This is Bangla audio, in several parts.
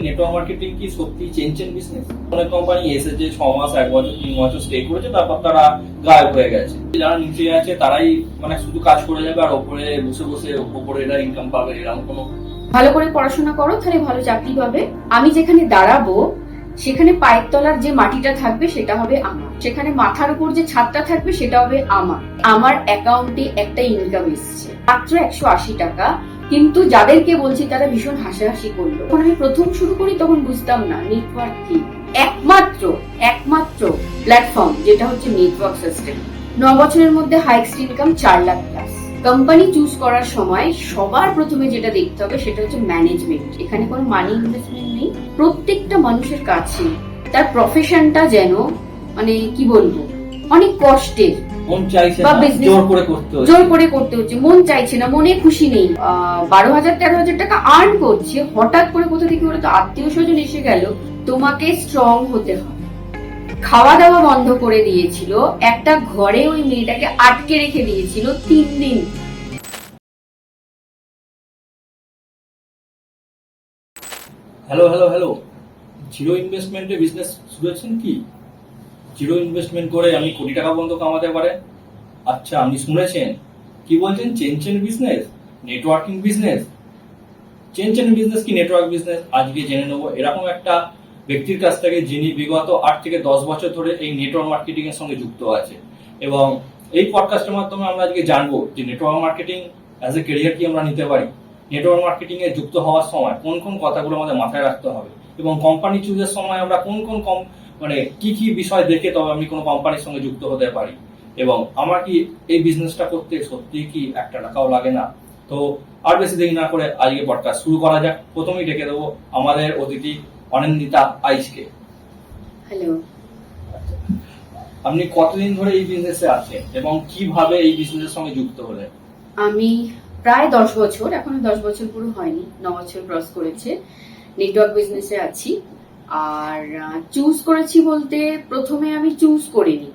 নেটওয়ার্ক মার্কেটিং কি সত্যি চেঞ্জ বিজনেস? অনেক কোম্পানি এসেছে 6 মাস 1 বছর 3 বছর স্টে করেছে, তারপর তারা গায়েব হয়ে গেছে। যারা নিচে আছে তারাই মানে শুধু কাজ করে যাবে আর ওপরে বসে বসে ওপরে এরা ইনকাম পাবে, এরকম কোনো। ভালো করে পড়াশোনা করো, তাহলে ভালো চাকরি পাবে। আমি যেখানে দাঁড়াবো সেখানে পায়ের তলার যে মাটিটা থাকবে সেটা হবে আমার, সেখানে মাথার উপর যে ছাদটা থাকবে সেটা হবে আমার। আমার অ্যাকাউন্টে একটা ইনকাম এসছে মাত্র 180 টাকা, কিন্তু যাদেরকে বলছি তারা ভীষণ হাসাহাসি করলো। যখন আমি প্রথম শুরু করি তখন বুঝতাম না নেটওয়ার্ক কি। একমাত্র প্ল্যাটফর্ম যেটা হচ্ছে নেটওয়ার্ক সিস্টেম। 9 বছরের মধ্যে highest income 4 lakh plus. Company choose করার সময় সবার প্রথমে যেটা দেখতে হবে সেটা হচ্ছে ম্যানেজমেন্ট। এখানে কোনো মানি ইনভেস্টমেন্ট নেই। প্রত্যেকটা মানুষের কাছে তার প্রফেশনটা যেন মানে কি বলবো অনেক কষ্টের, মন চাইছে বা না, business জোর করে করতে হচ্ছে, মন চাইছে না, মনে খুশি নেই। 12,000-13,000 টাকা আর্ন করছে, হঠাৎ করে কোথা থেকে বলে তো আত্মীয় স্বজন এসে গেল। তোমাকে স্ট্রং হতে হবে। খাওয়া দাওয়া বন্ধ করে দিয়েছিল, একটা ঘরে ওই মেয়েটাকে আটকে রেখে দিয়েছিল 3 দিন। হ্যালো, জিরো ইনভেস্টমেন্টে বিজনেস শুরুছেন কি? জিরো ইনভেস্টমেন্ট করে আমি কোটি টাকা পর্যন্ত কামাতে পারে? আচ্ছা, আপনি শুনেছেন কি বলছেন? Change business, networking business. Change business কি নেটওয়ার্ক বিজনেস আজকে জেনে নেবো এরকম একটা ব্যক্তির কাছ থেকে, যিনি বিগত 8 থেকে 10 বছর ধরে এই নেটওয়ার্ক মার্কেটিং এর সঙ্গে যুক্ত আছে। এবং এই পডকাস্টের মাধ্যমে আমরা আজকে জানবো যে network marketing as a career কি আমরা নিতে পারি, নেটওয়ার্ক মার্কেটিং এ যুক্ত হওয়ার সময় কোন কোন কথাগুলো আমাদের মাথায় রাখতে হবে, এবং কোম্পানি চুজের সময় আমরা কোন কোন মানে কি বিষয় দেখে তবে আমি কোনো কোম্পানির সঙ্গে যুক্ত হতে পারি, এবং আমার কি এই বিজনেসটা করতে সত্যি কি 1 টাকাও লাগে না। তো আর বেশি দেরি না করে আজকে পডকাস্ট শুরু করা যাক। প্রথমেই ডেকে দেবো আমাদের অতিথি অনিন্দিতা আইচকে। হ্যালো। আপনি কতদিন ধরে এই বিজনেসে আছেন এবং কিভাবে এই বিজনেসের সঙ্গে যুক্ত হলেন? আমি প্রায় 10 বছর, এখনো 10 বছর পুরো হয়নি, 9 বছর ক্রস করেছে নেটওয়ার্ক বিজনেসে আছি। আর চুজ করেছি বলতে প্রথমে আমি চুজ করিনি,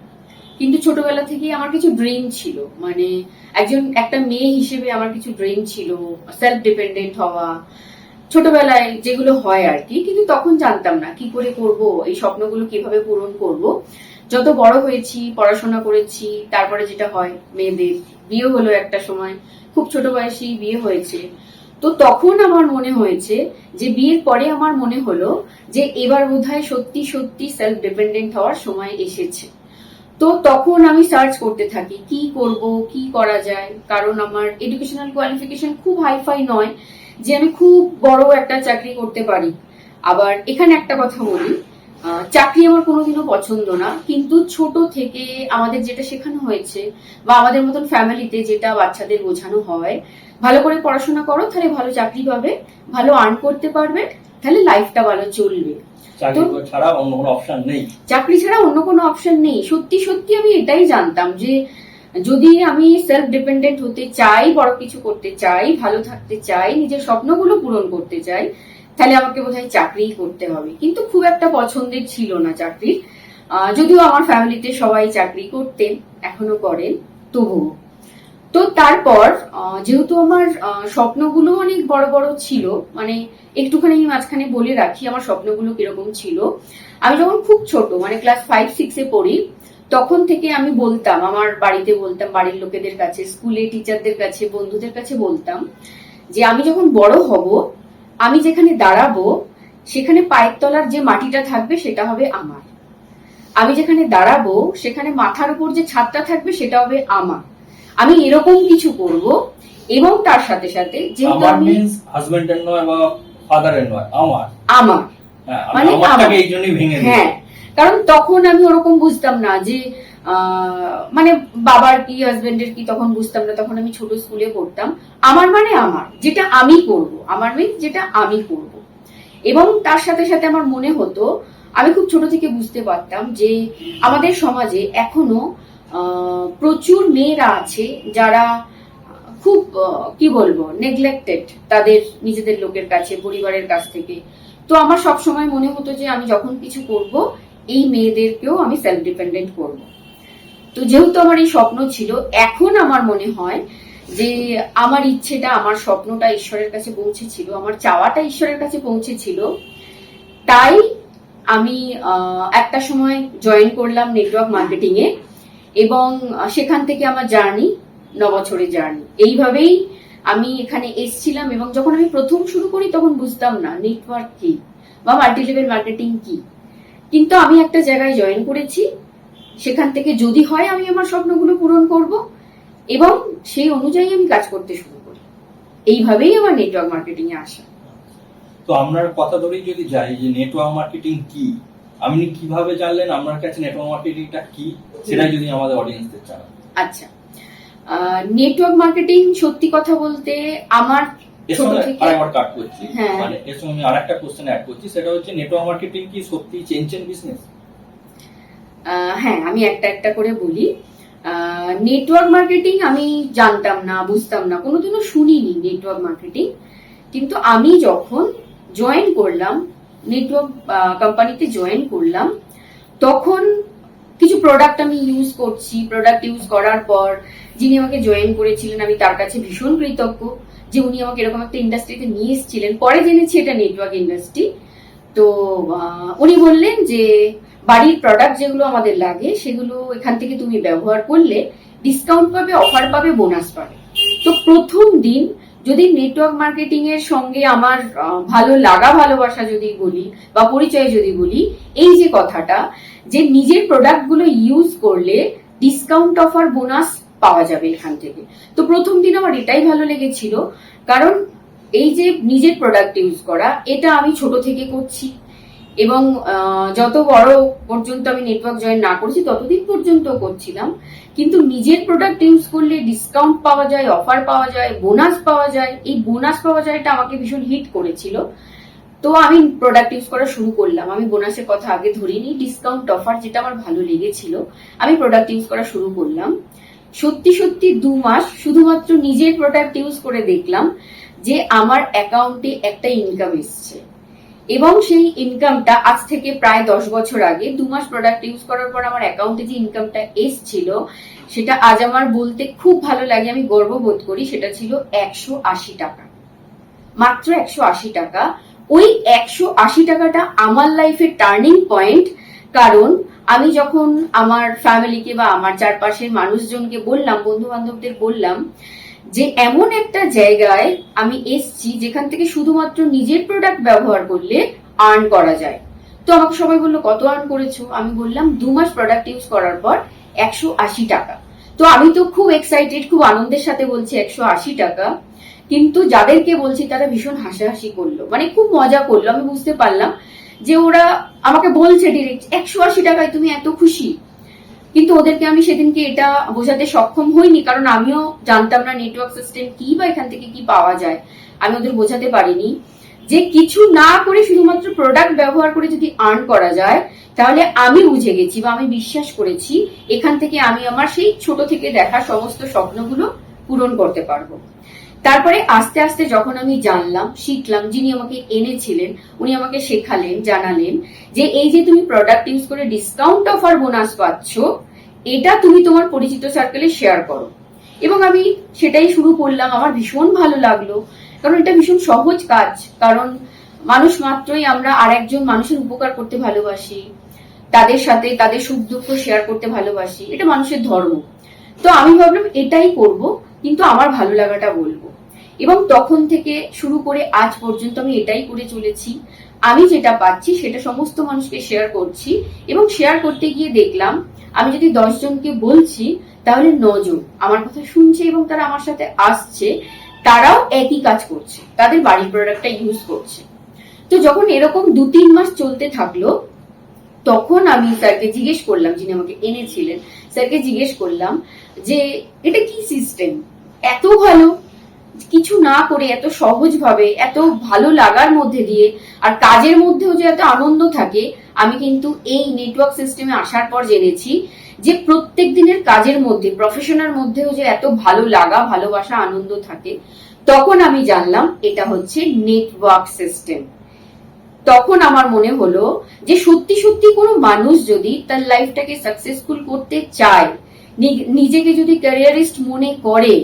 কিন্তু ছোটবেলা থেকেই আমার কিছু ড্রিম ছিল। মানে একটা মেয়ে হিসেবে আমার কিছু ড্রিম ছিল, সেলফ ডিপেন্ডেন্ট হওয়া, ছোটবেলায় যেগুলো হয় আর কি। কিন্তু তখন জানতাম না কি করে করব, এই স্বপ্নগুলো কিভাবে পূরণ করব। যত বড় হয়েছি, পড়াশোনা করেছি, তারপরে যেটা হয় মেয়েদের বিয়ে হলো, একটা সময় খুব ছোট বয়সে বিয়ে হয়েছে। তো তখন আমার মনে হয়েছে যে বিয়ের পরে আমার মনে হলো যে এবার বোধহয় সত্যি সত্যি সেলফ ডিপেন্ডেন্ট হওয়ার সময় এসেছে। তো তখন আমি সার্চ করতে থাকি কি করব, কি করা যায়। কারণ আমার এডুকেশনাল কোয়ালিফিকেশন খুব হাইফাই নয় যে আমি খুব বড় একটা চাকরি করতে পারি। আবার এখানে একটা কথা বলি, চাকরি আমার কোনোদিনও পছন্দ না, কিন্তু ছোট থেকে আমাদের যেটা শেখানো হয়েছে বা আমাদের মতন ফ্যামিলিতে যেটা বাচ্চাদের বোঝানো হয়, ভালো করে পড়াশোনা করো, তাহলে ভালো চাকরি পাবে, ভালো আর্ন করতে পারবে, তাহলে লাইফটা ভালো চলবে। চাকরি ছাড়া অন্য কোনো অপশন নেই। চাকরি ছাড়া অন্য কোনো অপশন নেই। সত্যি সত্যি আমি এটাই জানতাম যে যদি আমি সেলফ ডিপেন্ডেন্ট হতে চাই, বড় কিছু করতে চাই, ভালো থাকতে চাই, নিজের স্বপ্নগুলো পূরণ করতে চাই, তাহলে আমাকে বোধহয় চাকরিই করতে হবে। কিন্তু খুব একটা পছন্দের ছিল না চাকরি, যদিও আমার ফ্যামিলিতে সবাই চাকরি করতেন, এখনো করেন, তবুও। তো তারপর যেহেতু আমার স্বপ্নগুলো অনেক বড় বড় ছিল, মানে একটুখানি মাঝখানে বলে রাখি আমার স্বপ্নগুলো কিরকম ছিল। আমি যখন খুব ছোট, মানে ক্লাস 5-6-এ পড়ি, তখন থেকে আমি বলতাম, আমার বাড়িতে বলতাম, বাড়ির লোকেদের কাছে, স্কুলে টিচারদের কাছে, বন্ধুদের কাছে বলতাম যে আমি যখন বড় হব, আমি যেখানে দাঁড়াবো সেখানে পায়ের তলার যে মাটিটা থাকবে সেটা হবে আমার। আমি যেখানে দাঁড়াবো সেখানে মাথার উপর যে ছাদটা থাকবে সেটা হবে আমার। আমি এরকম কিছু করব। এবং তার সাথে সাথে যেহেতু আমি হাজবেন্ডের নয় বা ফাদারের নয়, আমার মানে আমারটাকে এই জন্যই ভেঙে দিই। হ্যাঁ, কারণ তখন আমি ওরকম বুঝতাম না যে মানে বাবার কি হাজবেন্ডের কি, তখন বুঝতাম না। তখন আমি ছোট স্কুলে পড়তাম। আমার মানে আমার যেটা আমি করব, আমার মিন্স যেটা আমি করব। এবং তার সাথে সাথে আমার মনে হতো, আমি খুব ছোট থেকে বুঝতে পারতাম যে আমাদের সমাজে এখনো প্রচুর মেয়েরা আছে যারা খুব কি বলবো নেগলেক্টেড তাদের নিজেদের লোকের কাছে, পরিবারের কাছ থেকে। তো আমার সব সময় মনে হতো যে আমি যখন কিছু করব, এই মেয়েদেরকেও আমি সেলফ ডিপেন্ডেন্ট করব। তো যেহেতু আমার এই স্বপ্ন ছিল, এখন আমার মনে হয় যে আমার ইচ্ছেটা, আমার স্বপ্নটা ঈশ্বরের কাছে পৌঁছেছিল, আমার চাওয়াটা ঈশ্বরের কাছে পৌঁছেছিল। তাই আমি একটা সময় জয়েন করলাম নেটওয়ার্ক মার্কেটিং এ, এবং সেখান থেকে আমার জার্নি 9 বছরের জার্নি। এইভাবেই আমি এখানে এসেছিলাম, এবং যখন আমি প্রথম শুরু করি তখন বুঝতাম না নেটওয়ার্ক কি বা মাল্টি লেভেল মার্কেটিং কি। কিন্তু আমি একটা জায়গায় জয়েন করেছি, সেখান থেকে যদি হয় আমি আমার স্বপ্নগুলো পূরণ করব, এবং সেই অনুযায়ী আমি কাজ করতে শুরু করি। এইভাবেই আমার নেটওয়ার্ক মার্কেটিং এ আসা। তো আপনার কথা ধরেই যদি যাই যে নেটওয়ার্ক মার্কেটিং কি, আপনি কিভাবে জানলেন আপনার কাছে নেটওয়ার্ক মার্কেটিংটা কি, সেটাই যদি আমাদের অডিয়েন্সদের জানান। আচ্ছা, নেটওয়ার্ক মার্কেটিং সত্যি কথা বলতে আমার এর ছোট সঙ্গে থেকে, আরেকবার কাট করছি, হ্যাঁ। মানে এর সঙ্গে আমি আরেকটা কোশ্চেন অ্যাড করছি, সেটা হচ্ছে নেটওয়ার্ক মার্কেটিং কি সত্যি চেঞ্জ বিজনেস? হ্যাঁ, আমি একটা একটা করে বলি। নেটওয়ার্ক মার্কেটিং আমি জানতাম না, বুঝতাম না, কোনোদিনও শুনিনি নেটওয়ার্ক মার্কেটিং। কিন্তু আমি যখন জয়েন করলাম, নেটওয়ার্ক কোম্পানিতে জয়েন করলাম, তখন কিছু প্রোডাক্ট আমি ইউজ করছি। প্রোডাক্ট ইউজ করার পর যিনি আমাকে জয়েন করেছিলেন, আমি তার কাছে ভীষণ কৃতজ্ঞ যে উনি আমাকে এরকম একটা ইন্ডাস্ট্রিতে নিয়ে এসেছিলেন। পরে জেনেছি এটা নেটওয়ার্ক ইন্ডাস্ট্রি। তো উনি বললেন যে বাড়ির প্রোডাক্ট যেগুলো আমাদের লাগে সেগুলো এখান থেকে তুমি ব্যবহার করলে ডিসকাউন্ট পাবে, অফার পাবে, বোনাস পাবে। তো প্রথম দিন যদি নেটওয়ার্ক মার্কেটিং এর সঙ্গে আমার ভালো লাগা ভালোবাসা যদি বলি বা পরিচয় যদি বলি, এই যে কথাটা যে নিজের প্রোডাক্ট গুলো ইউজ করলে ডিসকাউন্ট, অফার, বোনাস পাওয়া যাবে এখান থেকে। তো প্রথম দিন আমার এটাই ভালো লেগেছিল, কারণ এই যে নিজের প্রোডাক্ট ইউজ করা, এটা আমি ছোট থেকে করছি, এবং যত বড় পর্যন্ত আমি নেটওয়ার্ক জয়েন না করছি ততদিন পর্যন্ত করছিলাম। কিন্তু নিজের প্রোডাক্ট ইউজ করলে ডিসকাউন্ট পাওয়া যায়, অফার পাওয়া যায়, বোনাস পাওয়া যায়। এই বোনাস পাওয়া যায়টা আমাকে ভীষণ হিট করেছিল। তো আমি প্রোডাক্ট ইউজ করা শুরু করলাম। আমি বোনাসের কথা আগে ধরিনি, ডিসকাউন্ট, অফার যেটা আমার ভালো লেগেছিল, আমি প্রোডাক্ট ইউজ করা শুরু করলাম। সত্যি সত্যি 2 মাস শুধুমাত্র নিজের প্রোডাক্ট ইউজ করে দেখলাম যে আমার অ্যাকাউন্টে একটা ইনকাম এসছে, এবং সেই ইনকামটা আজ থেকে প্রায় 10 বছর আগে 2 মাস প্রোডাক্ট ইউজ করার পর আমার অ্যাকাউন্টে যে ইনকামটা এসছিল, সেটা আজ আমার বলতে খুব ভালো লাগে, আমি গর্ববোধ করি। সেটা ছিল 180 টাকা, মাত্র 180 টাকা। ওই 180 টাকাটা আমার লাইফের টার্নিং পয়েন্ট। কারণ আমি যখন আমার ফ্যামিলিকে বা আমার চারপাশের মানুষজনকে বললাম, বন্ধু বান্ধবদের বললাম যে এমন একটা জায়গায় আমি এসছি যেখান থেকে শুধুমাত্র নিজের প্রোডাক্ট ব্যবহার করলে আর্ন করা যায়। তো আমাকে সবাই বললো কত আর্ন করেছো? আমি বললাম 2 মাস প্রোডাক্ট ইউজ করার পর 180 টাকা। তো আমি তো খুব এক্সাইটেড, খুব আনন্দের সাথে বলছি 180 টাকা। কিন্তু যাদেরকে বলছি তারা ভীষণ হাসাহাসি করলো, মানে খুব মজা করলো। আমি বুঝতে পারলাম যে ওরা আমাকে বলছে ডিরেক্ট 180 টাকায় তুমি এত খুশি। কিন্তু ওদেরকে আমি সেদিনকে এটা বোঝাতে সক্ষম হইনি, কারণ আমিও জানতাম না নেটওয়ার্ক সিস্টেম কি বা এখান থেকে কি পাওয়া যায়। আমি ওদের বোঝাতে পারিনি যে কিছু না করে শুধুমাত্র প্রোডাক্ট ব্যবহার করে যদি আর্ন করা যায়, তাহলে আমি বুঝে গেছি বা আমি বিশ্বাস করেছি এখান থেকে আমি আমার সেই ছোট থেকে দেখা সমস্ত স্বপ্নগুলো পূরণ করতে পারবো। তারপরে আস্তে আস্তে যখন আমি জানলাম, শিখলাম, যিনি আমাকে এনেছিলেন উনি আমাকে শেখালেন, জানালেন যে এই যে তুমি প্রোডাক্ট ইউজ করে ডিসকাউন্ট, অফার, বোনাস পাচ্ছ, এটা তুমি তোমার পরিচিত সার্কেলে শেয়ার করো। এবং আমি সেটাই শুরু করলাম। আমার ভীষণ ভালো লাগলো, কারণ এটা ভীষণ সহজ কাজ। কারণ মানুষ মাত্রই আমরা আর একজন মানুষের উপকার করতে ভালোবাসি, তাদের সাথে তাদের সুখ দুঃখ শেয়ার করতে ভালোবাসি, এটা মানুষের ধর্ম। তো আমি ভাবলাম এটাই করব, কিন্তু আমার ভালো লাগাটা বলবো। এবং তখন থেকে শুরু করে আজ পর্যন্ত আমি এটাই করে চলেছি। আমি যেটা পাচ্ছি সেটা সমস্ত মানুষকে শেয়ার করছি, এবং শেয়ার করতে গিয়ে দেখলাম আমি যদি 10 জনকে বলছি তাহলে 9 জন আমার কথা শুনছে এবং তারা আমার সাথে আসছে, তারাও একই কাজ করছে, তাদের বাড়ির প্রোডাক্টটা ইউজ করছে। তো যখন এরকম 2-3 মাস চলতে থাকলো, তখন আমি স্যারকে জিজ্ঞেস করলাম, যিনি আমাকে এনেছিলেন স্যারকে জিজ্ঞেস করলাম যে এটা কি সিস্টেম, এত ভালো, কিছু না করে এত সহজ ভাবে, এত ভালো লাগার মধ্যে দিয়ে, আর কাজের মধ্যেও যে এত আনন্দ থাকে। আমি কিন্তু এই নেটওয়ার্ক সিস্টেমে আসার পর জেনেছি যে প্রত্যেক দিনের কাজের মধ্যে, প্রফেশনের মধ্যেও যে এত ভালো লাগা, ভালোবাসা, আনন্দ থাকে। তখন আমি জানলাম এটা হচ্ছে নেটওয়ার্ক সিস্টেম। তখন আমার মনে হলো যে সত্যি সত্যি কোনো মানুষ যদি তার লাইফটাকে সাকসেসফুল করতে চায়, নিজেকে যদি ক্যারিয়ারিস্ট মনে করে,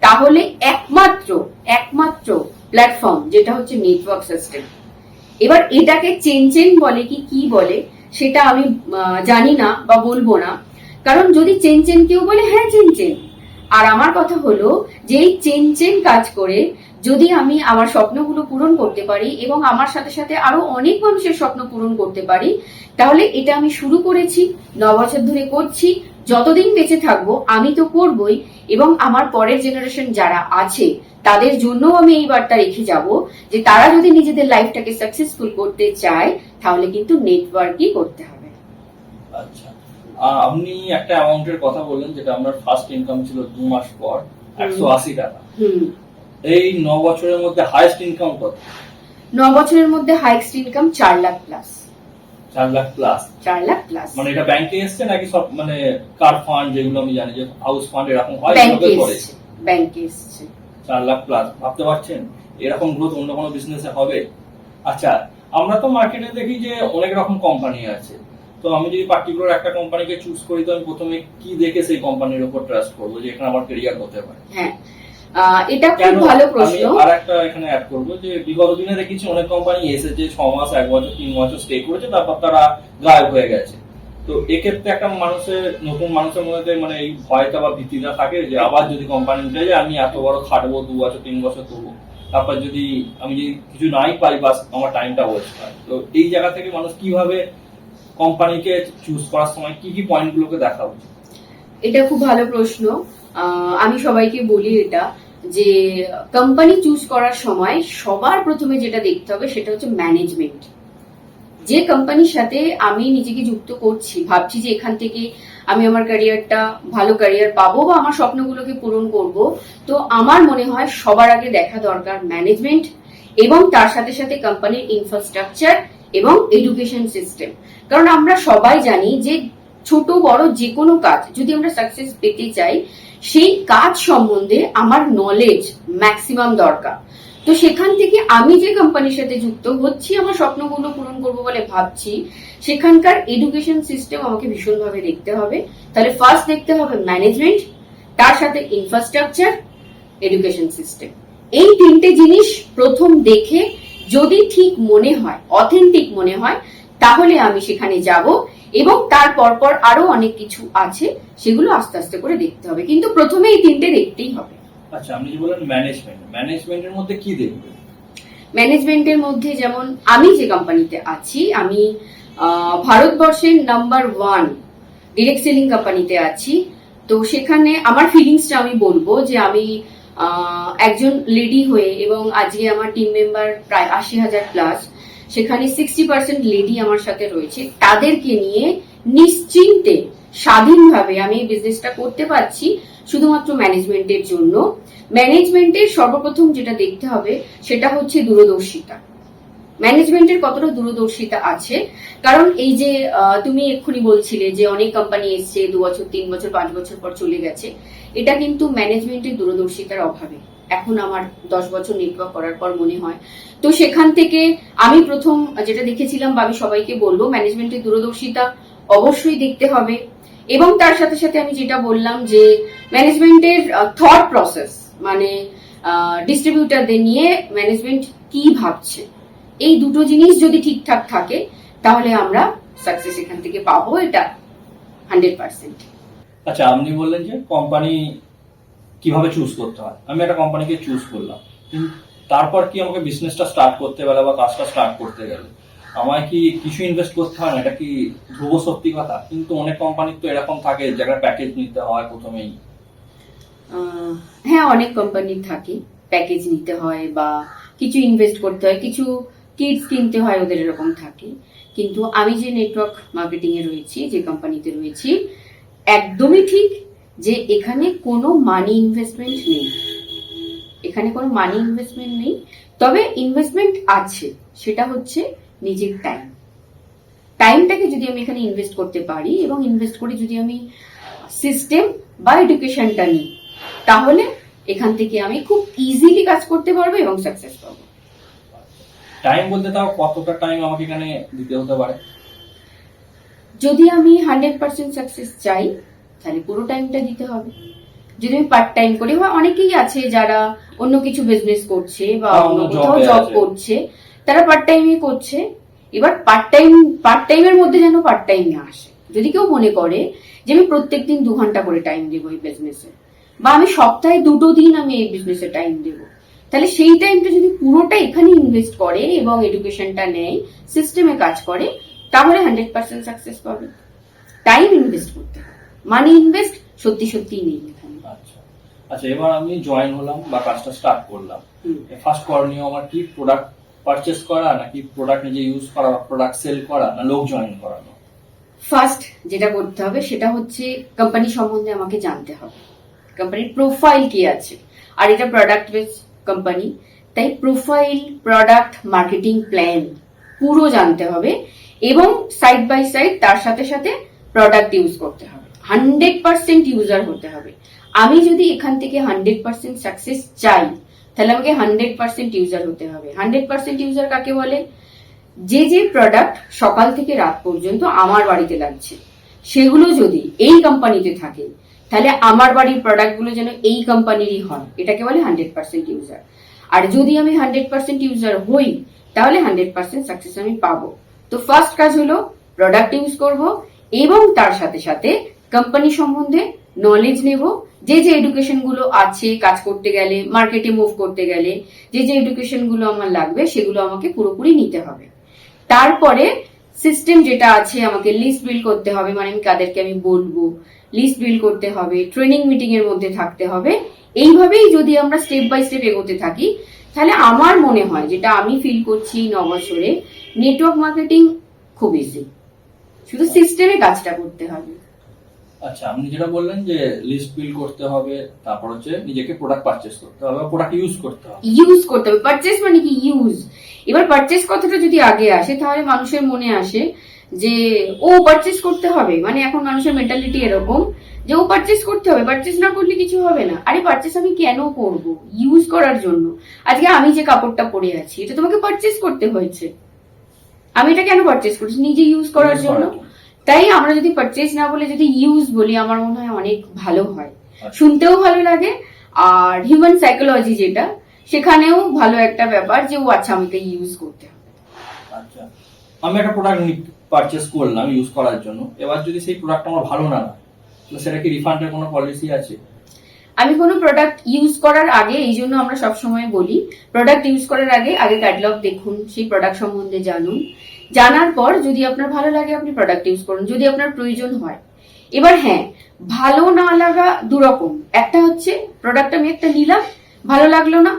তাহলে একমাত্র প্ল্যাটফর্ম যেটা হচ্ছে নেটওয়ার্ক সিস্টেম। এবার এটাকে চেন বলে কি বলে সেটা আমি জানি না বা বলবো না, কারণ যদি চেন কেউ বলে হ্যাঁ চেন, আর আমার কথা হলো যে এই চেন কাজ করে যদি আমি আমার স্বপ্নগুলো পূরণ করতে পারি এবং আমার সাথে সাথে আরো অনেক মানুষের স্বপ্ন পূরণ করতে পারি, তাহলে এটা আমি শুরু করেছি, 9 বছর ধরে করছি, যতদিন বেঁচে থাকবো আমি তো করবই, এবং আমার পরের জেনারেশন যারা আছে তাদের জন্য আমি এই বার্তা রেখে যাব যে তারা যদি নিজেদের লাইফটাকে সাকসেসফুল করতে চায় তাহলে কিন্তু নেটওয়ার্কই করতে হবে। আচ্ছা, আপনি একটা অ্যামাউন্টের কথা বললেন যেটা আমার ফার্স্ট ইনকাম ছিল 2 মাস পর 180 টাকা। এই 9 বছরের মধ্যে হাইয়েস্ট ইনকাম কত? 9 বছরের মধ্যে highest income 4 lakh plus. 4 lakh plus? 4 lakh plus. মানে এটা ব্যাংকে এসছে নাকি সব মানে কার ফান্ড, যেগুলো আমি জানি যে হাউস ফান্ড এরকম হয়? ব্যাংকে এসছে। 4 লাখ প্লাস, ভাবতে পারছেন এরকম গ্রোথ অন্য কোনো বিজনেসে হবে? আচ্ছা, আমরা তো মার্কেটে দেখি যে অনেক রকম কোম্পানি আছে, তো আমি যদি পার্টিকুলার একটা কোম্পানিকে চুজ করি তো আমি প্রথমে কি দেখে সেই কোম্পানির উপর ট্রাস্ট করবো যে এখানে আমার ক্যারিয়ার হতে পারে? হ্যাঁ, এটা খুব ভালো প্রশ্ন। আর একটা এখানে অ্যাড করবো যে বিগত দিনে দেখেছি অনেক কোম্পানি এসেছে 6 মাস, 1 বছর, 3 বছর স্টে করেছে, তারপর তারা গায়েব হয়ে গেছে। তো এক্ষেত্রে একটা নতুন মানুষের মধ্যে মানে এই ভয়টা বা ভীতিটা থাকে যে আবার যদি কোম্পানি উঠে যায় আমি এত বড় খাটবো 2 বছর 3 বছর তবু, তারপর যদি আমি যদি কিছু নাই পাই বাস আমার টাইমটা ওয়েস্ট হয়। তো এই জায়গা থেকে মানুষ কিভাবে কোম্পানিকে চুজ করার সময় কি কি পয়েন্ট গুলোকে দেখা উচিত? এটা খুব ভালো প্রশ্ন। আমি সবাইকে বলি এটা যে কোম্পানি চুজ করার সময় সবার প্রথমে যেটা দেখতে হবে সেটা হচ্ছে ম্যানেজমেন্ট। যে কোম্পানির সাথে আমি নিজেকে যুক্ত করছি, ভাবছি যে এখান থেকে আমি আমার ভালো ক্যারিয়ার পাবো বা আমার স্বপ্নগুলোকে পূরণ করব, তো আমার মনে হয় সবার আগে দেখা দরকার ম্যানেজমেন্ট এবং তার সাথে সাথে কোম্পানির ইনফ্রাস্ট্রাকচার এবং এডুকেশন সিস্টেম। কারণ আমরা সবাই জানি যে ছোট বড় যে কোনো কাজ যদি আমরা সাকসেস পেতে চাই, সেই কাজ সম্বন্ধে আমার নলেজ ম্যাক্সিমাম দরকার। তো সেখান থেকে আমি যে কোম্পানির সাথে যুক্ত হচ্ছি, আমার স্বপ্নগুলো পূরণ করবো বলে ভাবছি, সেখানকার এডুকেশন সিস্টেম আমাকে ভীষণভাবে দেখতে হবে। তাহলে ফার্স্ট দেখতে হবে ম্যানেজমেন্ট, তার সাথে ইনফ্রাস্ট্রাকচার, এডুকেশন সিস্টেম। এই 3টে জিনিস প্রথম দেখে যদি ঠিক মনে হয়, অথেন্টিক মনে হয়, তাহলে আমি সেখানে যাব, এবং তার পর আরো অনেক কিছু আছে সেগুলো আস্তে আস্তে করে দেখতে হবে, কিন্তু প্রথমে এই 3টে দেখতেই হবে। আচ্ছা, আপনি যে বলেন ম্যানেজমেন্টের মধ্যে কি দেখবেন? ম্যানেজমেন্টের মধ্যে যেমন আমি যে কোম্পানিতে আছি, আমি ভারতবর্ষের নাম্বার 1 ডিরেক্ট সেলিং কোম্পানিতে আছি। তো সেখানে আমার ফিলিংসটা আমি বলবো যে আমি একজন লেডি হয়ে, এবং আজকে আমার টিম মেম্বার প্রায় 80,000 প্লাস, সেখানে 60% লেডি আমার সাথে রয়েছে। তাদেরকে নিয়ে নিশ্চিন্তে স্বাধীনভাবে আমি এই বিজনেসটা করতে পারছি শুধুমাত্র ম্যানেজমেন্টের জন্য। ম্যানেজমেন্টের সর্বপ্রথম যেটা দেখতে হবে সেটা হচ্ছে দূরদর্শিতা। ম্যানেজমেন্টের কতটা দূরদর্শিতা আছে, কারণ এই যে তুমি এক্ষুনি বলছিলে যে অনেক কোম্পানি এসছে 2 বছর 3 বছর 5 বছর পর চলে গেছে, এটা কিন্তু ম্যানেজমেন্টের দূরদর্শিতার অভাবে এখন আমার 10 বছর নেটওয়ার্ক করার পর মনে হয়। তো সেখান থেকে আমি প্রথম যেটা দেখেছিলাম বা আমি সবাইকে বলবো, ম্যানেজমেন্টের দূরদর্শিতা অবশ্যই দেখতে হবে, এবং তার সাথে সাথে আমি যেটা বললাম যে ম্যানেজমেন্টের থট প্রসেস, মানে ডিস্ট্রিবিউটারদের নিয়ে ম্যানেজমেন্ট কি ভাবছে, এই দুটো জিনিস যদি ঠিকঠাক থাকে তাহলে আমরা সাকসেস এখান থেকে পাবো, এটা 100%। আচ্ছা, আপনি বললেন যে কোম্পানি কিভাবে চুজ করতে হয়। আমি একটা কোম্পানিকে চুজ করলাম, তারপর কি আমাকে বিজনেসটা স্টার্ট করতে গেলে বা কাজটা স্টার্ট করতে গেলে আমায় কি কিছু ইনভেস্ট করতে হয় না? এটা কি ধ্রুব সত্যি কথা? কিন্তু অনেক কোম্পানির তো এরকম থাকে যেখানে প্যাকেজ নিতে হয় প্রথমেই। হ্যাঁ, অনেক কোম্পানির থাকে প্যাকেজ নিতে হয় বা কিছু ইনভেস্ট করতে হয়, কিছু কিটস কিনতে হয়, ওদের এরকম থাকে। কিন্তু আমি যে নেটওয়ার্ক মার্কেটিং এ রয়েছি, যে কোম্পানিতে রয়েছি, একদমই ঠিক যে এখানে কোনো মানি ইনভেস্টমেন্ট নেই। এখানে কোনো মানি ইনভেস্টমেন্ট নেই, তবে ইনভেস্টমেন্ট আছে, সেটা হচ্ছে নিজের টাইমটাকে যদি আমি এখানে ইনভেস্ট করতে পারি, এবং ইনভেস্ট করে যদি আমি সিস্টেম বা এডুকেশনটা নিই, তাহলে এখান থেকে আমি খুব ইজিলি কাজ করতে পারবো এবং সাকসেস পাবো। টাইম বলতে তাও কতটা টাইম আমাকে এখানে দিতে হতে পারে? যদি আমি 100% সাকসেস চাই তাহলে পুরো টাইমটা দিতে হবে। যদি আমি পার্ট টাইম করি, বা অনেকেই আছে যারা অন্য কিছু বিজনেস করছে বা অন্য কোথাও জব করছে, তারা পার্ট টাইমে করছে। এবার পার্ট টাইমের মধ্যে যেন পার্ট টাইমে আসে। যদি কেউ মনে করে যে আমি প্রত্যেকদিন 2 ঘন্টা করে টাইম দেবো এই বিজনেসে, বা আমি সপ্তাহে 2 দিন আমি এই বিজনেসে টাইম দেবো, তাহলে সেই টাইমটা যদি পুরোটা এখানে ইনভেস্ট করে এবং এডুকেশনটা নেয়, সিস্টেমে কাজ করে, তাহলে 100% সাকসেস পাবে। টাইম ইনভেস্ট করতে হবে, মানি ইনভেস্ট সত্যি সত্যি নেই এখানে। আচ্ছা আচ্ছা, এবার আমি জয়েন হলাম বা কাজটা স্টার্ট করলাম, ফার্স্ট করণীয় আমার কি? প্রোডাক্ট পারচেস করা, নাকি প্রোডাক্ট নিজে ইউজ করা, প্রোডাক্ট সেল করা, না লোক জয়েন করানো? ফার্স্ট যেটা করতে হবে সেটা হচ্ছে কোম্পানি সম্বন্ধে আমাকে জানতে হবে, কোম্পানির প্রোফাইল কি আছে। আর এটা প্রোডাক্ট বেস কোম্পানি, তাই প্রোফাইল, প্রোডাক্ট, মার্কেটিং প্ল্যান পুরো জানতে হবে, এবং সাইড বাই সাইড তার সাথে সাথে প্রোডাক্ট ইউজ করতে হবে। 100% ইউজার হতে হবে। আমি যদি এখান থেকে 100% সাকসেস চাই, তাহলে আমাকে 100% ইউজার হতে হবে। 100% ইউজার কাকে বলে? যে যে প্রোডাক্ট সকাল থেকে রাত পর্যন্ত আমার বাড়িতে লাগছে, সেগুলো যদি এই কোম্পানিতে থাকে, তাহলে আমার বাড়ির প্রোডাক্টগুলো যেন এই কোম্পানিরই হয়, এটাকে বলে 100% ইউজার। আর যদি আমি 100% ইউজার হই, তাহলে 100% সাকসেস আমি পাবো। তো ফার্স্ট কাজ হলো প্রোডাক্ট ইউজ করব, এবং তার সাথে সাথে কোম্পানি সম্বন্ধে নলেজ নেব। যে যে এডুকেশন গুলো আছে কাজ করতে গেলে, মার্কেটে মুভ করতে গেলে যে যে এডুকেশন গুলো আমার লাগবে, সেগুলো আমাকে পুরোপুরি নিতে হবে। তারপরে সিস্টেম যেটা আছে, আমাকে লিস্ট বিল্ড করতে হবে, মানে আমি কাদেরকে আমি বলবো, লিস্ট বিল্ড করতে হবে, ট্রেনিং মিটিং এর মধ্যে থাকতে হবে। এইভাবেই যদি আমরা স্টেপ বাই স্টেপ এগোতে থাকি, তাহলে আমার মনে হয়, যেটা আমি ফিল করছি 9 বছরে, নেটওয়ার্ক মার্কেটিং খুব ইজি, শুধু সিস্টেমে কাজটা করতে হবে। আচ্ছা, আপনি যেটা বললেন যে লিস্ট বিল্ড করতে হবে, তারপর হচ্ছে নিজেকে প্রোডাক্ট পারচেস করতে হবে, প্রোডাক্ট ইউজ করতে হবে। ইউজ করতে হবে, পারচেস মানে কি? ইউজ। এবার পারচেস কথাটা যদি আগে আসে, তাহলে মানুষের মনে আসে যে ও পারচেস করতে হবে, মানে এখন মানুষের মেন্টালিটি এরকম যে ও পারচেস করতে হবে, পারচেস না করলে কিছু হবে না। আরে পারচেস আমি কেন করব? ইউজ করার জন্য। আজকে আমি যে কাপড়টা পরে আছি, এটা তোমাকে পারচেস করতে হয়েছে। আমি এটা কেন পারচেস করছি? নিজে ইউজ করার জন্য। তাই আমরা যদি পারচেস না বলে যদি ইউজ বলি, আমার মনে হয় অনেক ভালো হয়, শুনতেও ভালো লাগে। আর হিউম্যান সাইকোলজি যেটা, সেখানেও ভালো একটা ব্যাপার যে ও আচ্ছা আমাকে ইউজ করতে হবে। আচ্ছা, আমি একটা প্রোডাক্ট পারচেস করলাম ইউজ করার জন্য, এবার যদি সেই প্রোডাক্ট আমার ভালো না লাগে, তাহলে সেটা কি রিফান্ডের কোনো পলিসি আছে? আমি কোনো প্রোডাক্ট ইউজ করার আগে, এই জন্য আমরা সবসময় বলি প্রোডাক্ট ইউজ করার আগে ক্যাটালগ দেখুন, সেই প্রোডাক্ট সম্বন্ধে জানুন। জানার পর যদি আপনার ভালো লাগে, আপনি প্রোডাক্ট ইউজ করুন, যদি আপনার প্রয়োজন হয়। এবার হ্যাঁ, ভালো না লাগা দুরকম। একটা হচ্ছে প্রোডাক্ট আমি একটা নিলাম, ভালো লাগলো না,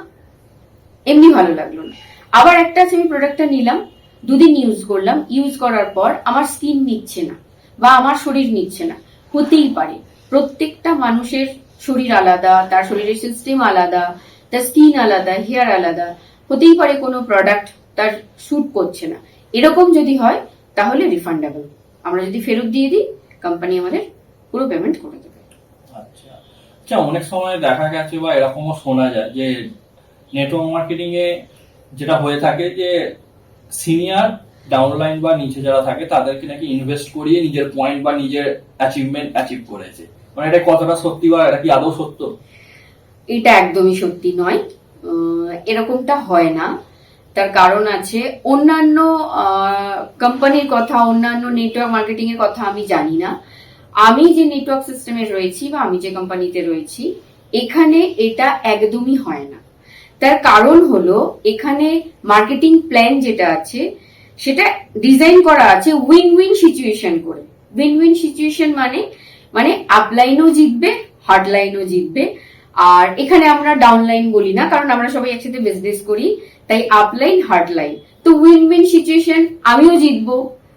এমনি ভালো লাগলো না। আবার একটা আছে আমি প্রোডাক্টটা নিলাম, 2 দিন ইউজ করলাম, ইউজ করার পর আমার স্কিন নিচ্ছে না বা আমার শরীর নিচ্ছে না। হতেই পারে, প্রত্যেকটা মানুষের শরীর আলাদা, তার শরীরের সিস্টেম আলাদা, তার স্কিন আলাদা, হেয়ার আলাদা। হতেই পারে কোনো প্রোডাক্ট তার স্যুট করছে না। এরকম যদি হয়, তাহলে রিফান্ডেবল। আমরা যদি ফেরত দিয়ে দিই, কোম্পানি আমাদের পুরো পেমেন্ট করে দেবে। আচ্ছা আচ্ছা, অনেক সময় দেখা গেছে বা এরকমও শোনা যায় যে নেটওয়ার্ক মার্কেটিং এ যেটা হয়ে থাকে যে সিনিয়র ডাউনলাইন বা নিচে যারা থাকে তাদেরকে নাকি ইনভেস্ট করিয়ে নিজের পয়েন্ট বা নিজের অ্যাচিভমেন্ট অ্যাচিভ করেছে, মানে এটা কতটা সত্যি বা এটা কি আদৌ সত্য? এটা একদমই সত্যি নয়, এরকমটা হয় না। তার কারণ আছে, অন্যান্য কোম্পানির কথা, অন্যান্য নেটওয়ার্ক মার্কেটিং এর কথা আমি জানি না। আমি যে নেটওয়ার্ক সিস্টেমে রয়েছি বা আমি যে কোম্পানিতে রয়েছি, এখানে এটা একদমই হয় না। তার কারণ হলো, এখানে মার্কেটিং প্ল্যান যেটা আছে, সেটা ডিজাইন করা আছে উইন উইন সিচুয়েশন করে। উইন উইন সিচুয়েশন মানে আপলাইনও জিতবে, হার্ডলাইনও জিতবে। আর এখানে আমরা ডাউনলাইন বলি না, কারণ আমরা সবাই একসাথে বিজনেস করি, তাই আপলাইন হার্ডলাইন। তো উইন উইন সিচুয়েশন, আমিও জিতবো,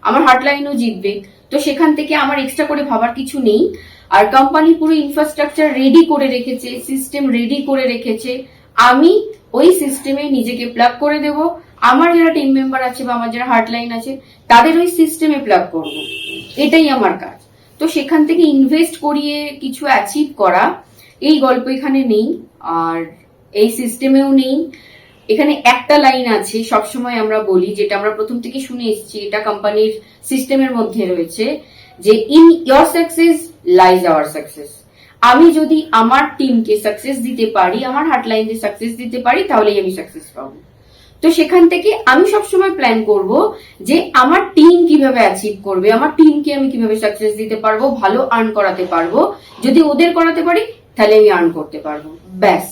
আমার হার্ডলাইনও জিতবে। তো সেখান থেকে আমার এক্সট্রা করে ভাবার কিছু নেই। আর কোম্পানি পুরো ইনফ্রাস্ট্রাকচার রেডি করে রেখেছে, সিস্টেম রেডি করে রেখেছে। আমি ওই সিস্টেমে নিজেকে প্লাগ করে দেব। আমার যারা টিম মেম্বার আছে বা আমার যারা হার্ডলাইন আছে, তাদের ওই সিস্টেমে প্লাগ করব। এটাই আমার কাজ। তো সেখান থেকে ইনভেস্ট করিয়ে কিছু অ্যাচিভ করা, এই গল্প এখানে নেই, আর এই সিস্টেমেও নেই। এখানে একটা লাইন আছে সবসময় আমরা বলি, যেটা আমরা প্রথম থেকে শুনে এসেছি, এটা কোম্পানির সিস্টেমের মধ্যে রয়েছে, যে in your success lies hour success. আমি যদি আমার টিমকে সাকসেস দিতে পারি, আমার হার্ডলাইনকে সাকসেস দিতে পারি, তাহলেই আমি সাকসেস পাবো। তো সেখান থেকে আমি সবসময় প্ল্যান করব যে আমার টিম কিভাবে অ্যাচিভ করবে, আমার টিমকে আমি কিভাবে সাকসেস দিতে পারবো, ভালো আর্ন করাতে পারবো। যদি ওদের করাতে পারি তাহলে আমি আর্ন করতে পারবো, ব্যাস।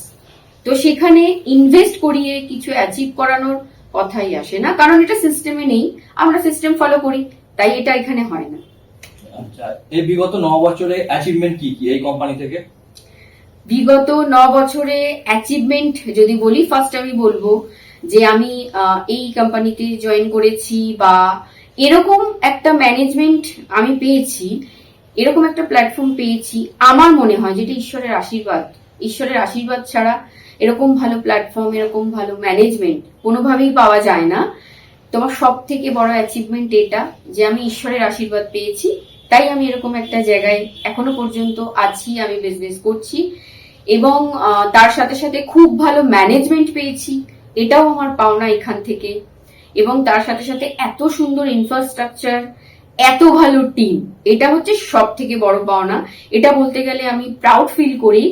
তো সেখানে ইনভেস্ট করিয়ে কিছু অ্যাচিভ করানোর কথাই আসে না, কারণ এটা সিস্টেমে নেই, আমরা সিস্টেম ফলো করি, তাই এটা এখানে হয় না। আচ্ছা, এই বিগত 9 বছরে অ্যাচিভমেন্ট কি কি এই কোম্পানি থেকে? বিগত 9 বছরে অ্যাচিভমেন্ট যদি বলি, ফার্স্ট আমি বলবো যে আমি এই কোম্পানিতে জয়েন করেছি বা এরকম একটা ম্যানেজমেন্ট আমি পেয়েছি, এরকম একটা প্ল্যাটফর্ম পেয়েছি, আমার মনে হয় যেটা ঈশ্বরের আশীর্বাদ। ঈশ্বরের আশীর্বাদ ছাড়া এরকম ভালো প্ল্যাটফর্ম, এরকম ভালো ম্যানেজমেন্ট কোনোভাবেই পাওয়া যায় না। তোমার সব থেকে বড় অ্যাচিভমেন্ট এটা যে আমি ঈশ্বরের আশীর্বাদ পেয়েছি, তাই আমি এরকম একটা জায়গায় এখনো পর্যন্ত আছি, আমি বিজনেস করছি। এবং তার সাথে সাথে খুব ভালো ম্যানেজমেন্ট পেয়েছি, এটাও আমার পাওনা এখান থেকে। এবং তার সাথে সাথে এত সুন্দর ইনফ্রাস্ট্রাকচার, এত ভালো টিম, এটা হচ্ছে সব থেকে বড় পাওনা। এটা বলতে গেলে আমি প্রাউড ফিল করি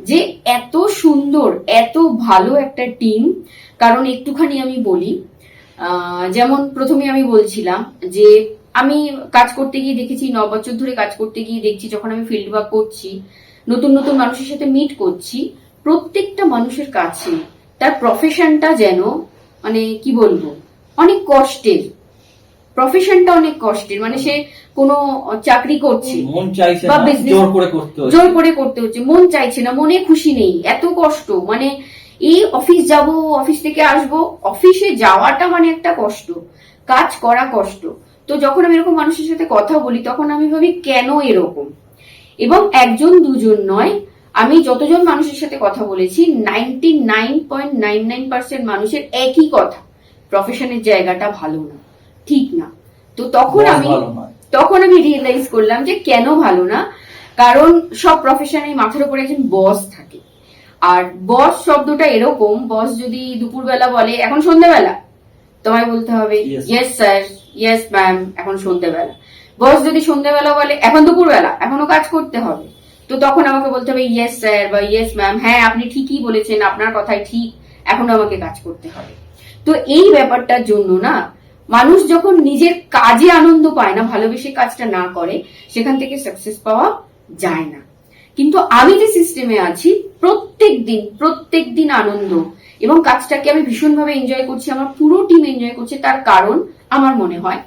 যে এত সুন্দর, এত ভালো একটা টিম। কারণ একটুখানি আমি বলি, যেমন প্রথমে আমি বলছিলাম যে আমি কাজ করতে গিয়ে দেখেছি, 9 বছর ধরে কাজ করতে গিয়ে দেখছি, যখন আমি ফিল্ড ওয়ার্ক করছি, নতুন নতুন মানুষের সাথে মিট করছি, প্রত্যেকটা মানুষের কাছে তার প্রফেশনটা যেন মানে কি বলবো, অনেক কষ্টের। প্রফেশনটা অনেক কষ্টের, মানে সে কোনো চাকরি করছে মন চাইছে বা না, business জোর করে করতে হচ্ছে। জোর করে করতে হচ্ছে, মন চাইছে না, মনে খুশি নেই, এত কষ্ট। মানে এই অফিস যাব, অফিস থেকে আসবো, অফিসে যাওয়াটা মানে একটা কষ্ট, কাজ করা কষ্ট। তো যখন আমি এরকম মানুষের সাথে কথা বলি, তখন আমি ভাবি কেন এরকম। এবং একজন দুজন নয়, আমি যতজন মানুষের সাথে কথা বলেছি, 99.99% মানুষের একই কথা, প্রফেশনের জায়গাটা ভালো না, ঠিক না। তো তখন বস আমি ভালো নয়। রিয়েলাইজ করলাম যে কেন ভালো না। কারণ সব প্রফেশনে মাথার উপরে একজন বস থাকে, আর বস শব্দটা এরকম, বস যদি দুপুরবেলা বলে এখন সন্ধ্যেবেলা, তোমায় বলতে হবে Yes. Yes sir, yes ma'am, এখন সন্ধ্যেবেলা। বস যদি সন্ধ্যেবেলা বলে এখন দুপুরবেলা, এখনো কাজ করতে হবে, তো তখন আমাকে বলতে হবে ইয়েস স্যার বা ইয়েস ম্যাম, হ্যাঁ আপনি ঠিকই বলেছেন, আপনার কথাই ঠিক, এখনো আমাকে কাজ করতে হবে। তো এই ব্যাপারটার জন্য না, মানুষ যখন নিজের কাজে আনন্দ পায় না, ভালোবেসে কাজটা না করে, সেখান থেকে সাকসেস পাওয়া যায় না। কিন্তু আমি যে সিস্টেমে আছি, প্রত্যেক দিন আনন্দ, এবং কাজটাকে আমি ভীষণভাবে এনজয় করছি, আমার পুরো টিম এনজয় করছে। তার কারণ আমার মনে হয়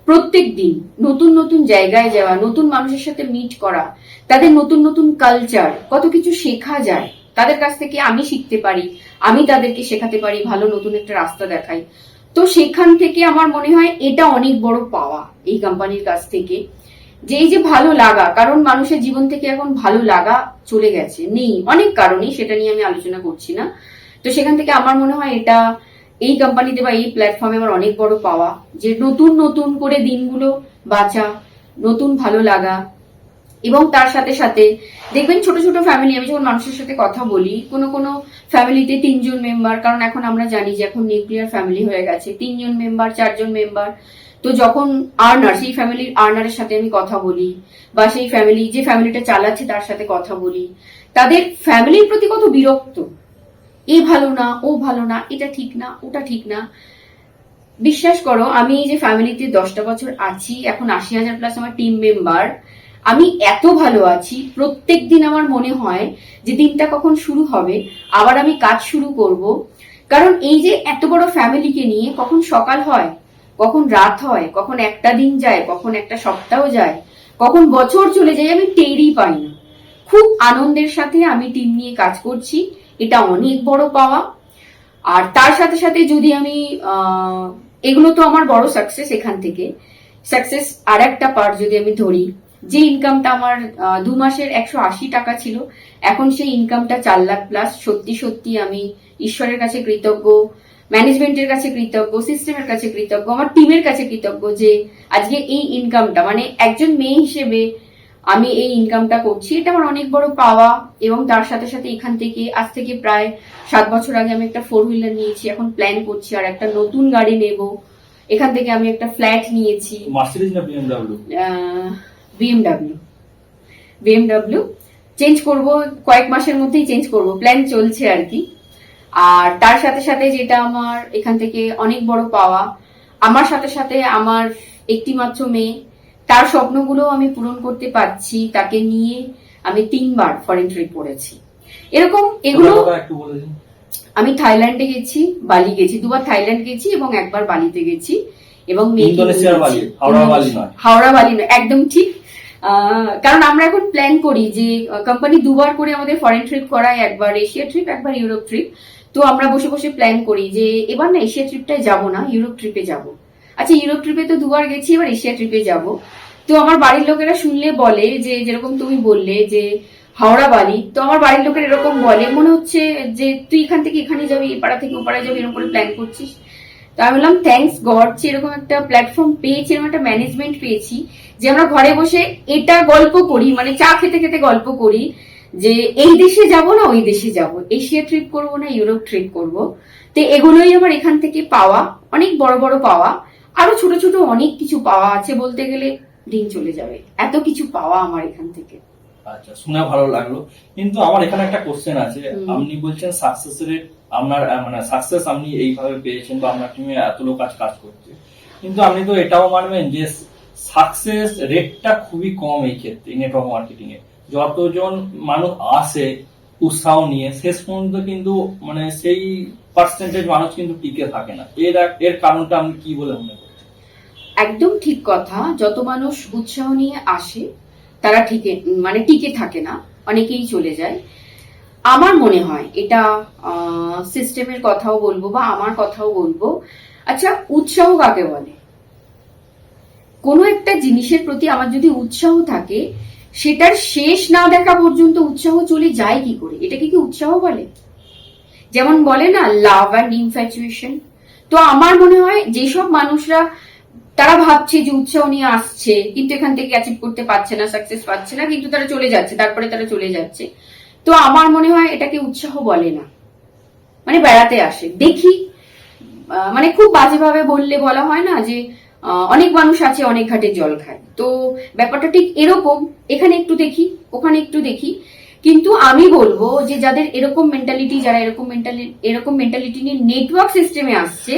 প্রত্যেক দিন নতুন নতুন জায়গায় যাওয়া, নতুন মানুষের সাথে মিট করা, তাদের নতুন নতুন কালচার, কত কিছু শেখা যায় তাদের কাছ থেকে, আমি শিখতে পারি, আমি তাদেরকে শেখাতে পারি, ভালো নতুন একটা রাস্তা দেখাই। তো সেখান থেকে আমার মনে হয় এটা অনেক বড় পাওয়া এই কোম্পানির কাছ থেকে, যে এই যে ভালো লাগা। কারণ মানুষের জীবন থেকে এখন ভালো লাগা চলে গেছে, নেই, অনেক কারণেই, সেটা নিয়ে আমি আলোচনা করছি না। তো সেখান থেকে আমার মনে হয় এটা এই কোম্পানিতে বা এই প্ল্যাটফর্মে আমার অনেক বড় পাওয়া, যে নতুন নতুন করে দিনগুলো বাঁচা, নতুন ভালো লাগা। এবং তার সাথে সাথে দেখবেন ছোট ছোট ফ্যামিলি, আমি যখন মানুষের সাথে কথা বলি, কোনো কোনো ফ্যামিলিতে 3জন মেম্বার, কারণ এখন আমরা জানি যে এখন নিউক্লিয়ার ফ্যামিলি হয়ে গেছে, 3জন মেম্বার, 4জন মেম্বার। তো যখন আর্নার, সেই ফ্যামিলির আর্নারের সাথে আমি কথা বলি, বা সেই ফ্যামিলি যে ফ্যামিলিটা চালাচ্ছে তার সাথে কথা বলি, তাদের ফ্যামিলির প্রতি কত বিরক্ত, এ ভালো না, ও ভালো না, এটা ঠিক না, ওটা ঠিক না। বিশ্বাস করো, আমি এই যে ফ্যামিলিতে 10টা বছর আছি, এখন 80,000 প্লাস আমার টিম মেম্বার, আমি এত ভালো আছি, প্রত্যেক দিন আমার মনে হয় যে দিনটা কখন শুরু হবে, আবার আমি কাজ শুরু করব। কারণ এই যে এত বড় ফ্যামিলিকে নিয়ে কখন সকাল হয়, কখন রাত হয়, কখন একটা দিন যায়, কখন একটা সপ্তাহ যায়, কখন বছর চলে যায়, আমি টেরই পাই না। খুব আনন্দের সাথে আমি টিম নিয়ে কাজ করছি, এটা অনেক বড় পাওয়া। আর তার সাথে সাথে যদি আমি এগুলো তো আমার বড় সাকসেস, এখান থেকে সাকসেস আর একটা পার্ট যদি আমি ধরি, যে ইনকামটা আমার 2 মাসের 180 টাকা ছিল, এখন সেই ইনকামটা 4 লাখ প্লাস। সত্যি সত্যি আমি ঈশ্বরের কাছে কৃতজ্ঞ, ম্যানেজমেন্টের কাছে কৃতজ্ঞ, সিস্টেমের কাছে কৃতজ্ঞ, আমার টিমের কাছে কৃতজ্ঞ, যে আজকে এই ইনকামটা, মানে একজন মেয়ে হিসেবে আমি এই ইনকামটা করছি, এটা আমার অনেক বড় পাওয়া। এবং তার সাথে সাথে এখান থেকে আজ থেকে প্রায় 7 বছর আগে আমি একটা 4 হুইলার নিয়েছি, এখন প্ল্যান করছি আর একটা নতুন গাড়ি নেব। এখান থেকে আমি একটা ফ্ল্যাট নিয়েছি, মার্সিডিজ না বিএমডব্লিউ? বিএমডব্লিউ চেঞ্জ করব, কয়েক মাসের মধ্যেই চেঞ্জ করব, প্ল্যান চলছে আর কি। আর তার সাথে সাথে যেটা আমার এখান থেকে অনেক বড় পাওয়া, আমার সাথে সাথে আমার একটি মাত্র মেয়ে, তার স্বপ্নগুলো আমি পূরণ করতে পারছি। তাকে নিয়ে আমি 3বার ফরেন ট্রিপ করেছি। এরকম এগুলো একটু বলে দিন। আমি থাইল্যান্ডে গেছি, বালি গেছি, 2বার থাইল্যান্ড গেছি এবং 1বার বালিতে গেছি। এবং ইন্দোনেশিয়ার বালি, হাওড়া বালি নয়, একদম ঠিক। কারণ আমরা এখন প্ল্যান করি যে কোম্পানি 2বার করে আমাদের ফরেন ট্রিপ করায়, 1বার এশিয়া ট্রিপ, 1বার ইউরোপ ট্রিপ। তো আমরা বসে বসে প্ল্যান করি যে এবার না এশিয়া ট্রিপটায় যাবো না, ইউরোপ ট্রিপে যাব। আচ্ছা, ইউরোপ ট্রিপে তো 2বার গেছি, এবার এশিয়া ট্রিপে যাব। তো আমার বাড়ির লোকেরা শুনলে বলে যে, যেরকম তুমি বললে যে হাওড়া বালি, তো আমার বাড়ির লোকের এরকম বলে, মনে হচ্ছে যে তুই এখান থেকে এখানে যাবি, এ পাড়া থেকে ও পাড়ায় যাবি, এরকম করে প্ল্যান করছিস। তো আমি বললাম থ্যাঙ্কস গড যে এরকম একটা প্ল্যাটফর্ম পেয়েছি, এরকম একটা ম্যানেজমেন্ট পেয়েছি যে আমরা ঘরে বসে এটা গল্প করি, মানে চা খেতে খেতে গল্প করি যে এই দেশে যাব না ওই দেশে যাব, এশিয়া ট্রিপ করব না ইউরোপ ট্রিপ করব। তো এগুলোই আমার এখান থেকে পাওয়া, অনেক বড় বড় পাওয়া। আরো ছোট ছোট অনেক কিছু পাওয়া আছে, বলতে গেলে দিন চলে যাবে, এত কিছু পাওয়া আমার এখান থেকে। আচ্ছা, শুনে ভালো লাগলো। কিন্তু আমার এখানে একটা কোশ্চেন আছে। আপনি বলছেন সাকসেস রেট আপনার, মানে সাকসেস আপনি এইভাবে পেয়েছেন বা আপনার টিমে এত লোক কাজ করছে, কিন্তু আপনি তো এটাও মানবেন যে সাকসেস রেটটা খুবই কম এই ক্ষেত্রে নেটওয়ার্ক মার্কেটিং এ। যতজন মানুষ আসে উৎসাহ নিয়ে, শেষ পর্যন্ত কিন্তু মানে সেই পার্সেন্টেজ মানুষ কিন্তু টিকে থাকে না। এর কারণটা আপনি কি বলে মনে করছেন? একদম ঠিক কথা। যত মানুষ উৎসাহ নিয়ে আসে তারা টিকে থাকে না, অনেকেই চলে যায়। আমার মনে হয় এটা সিস্টেমের কথাও বলবো বা আমার কথাও বলবো। আচ্ছা, উৎসাহ কাকে বলে? কোনো একটা জিনিসের প্রতি আমার যদি উৎসাহ থাকে, সেটার শেষ না দেখা পর্যন্ত উৎসাহ চলে যায় কি করে? এটাকে কি উৎসাহ বলে? যেমন বলে না লাভ অ্যান্ড ইনফ্যাচুয়েশন। তো আমার মনে হয় যেসব মানুষরা তারা ভাবছে যে উৎসাহ নিয়ে আসছে কিন্তু এখান থেকে অ্যাচিভ করতে পারছে না, সাকসেস পাচ্ছে না, কিন্তু তারা চলে যাচ্ছে, তারপরে তারা চলে যাচ্ছে, তো আমার মনে হয় এটাকে উৎসাহ বলে না, মানে বেড়াতে আসে। দেখি, মানে খুব বাজেভাবে বললে বলা হয় না যে অনেক মানুষ আছে অনেক ঘাটে জল খায়, তো ব্যাপারটা ঠিক এরকম। এখানে একটু দেখি, ওখানে একটু দেখি, কিন্তু আমি বলবো যে যাদের এরকম মেন্টালিটি, যারা এরকম মেন্টালিটি নিয়ে নেটওয়ার্ক সিস্টেমে আসছে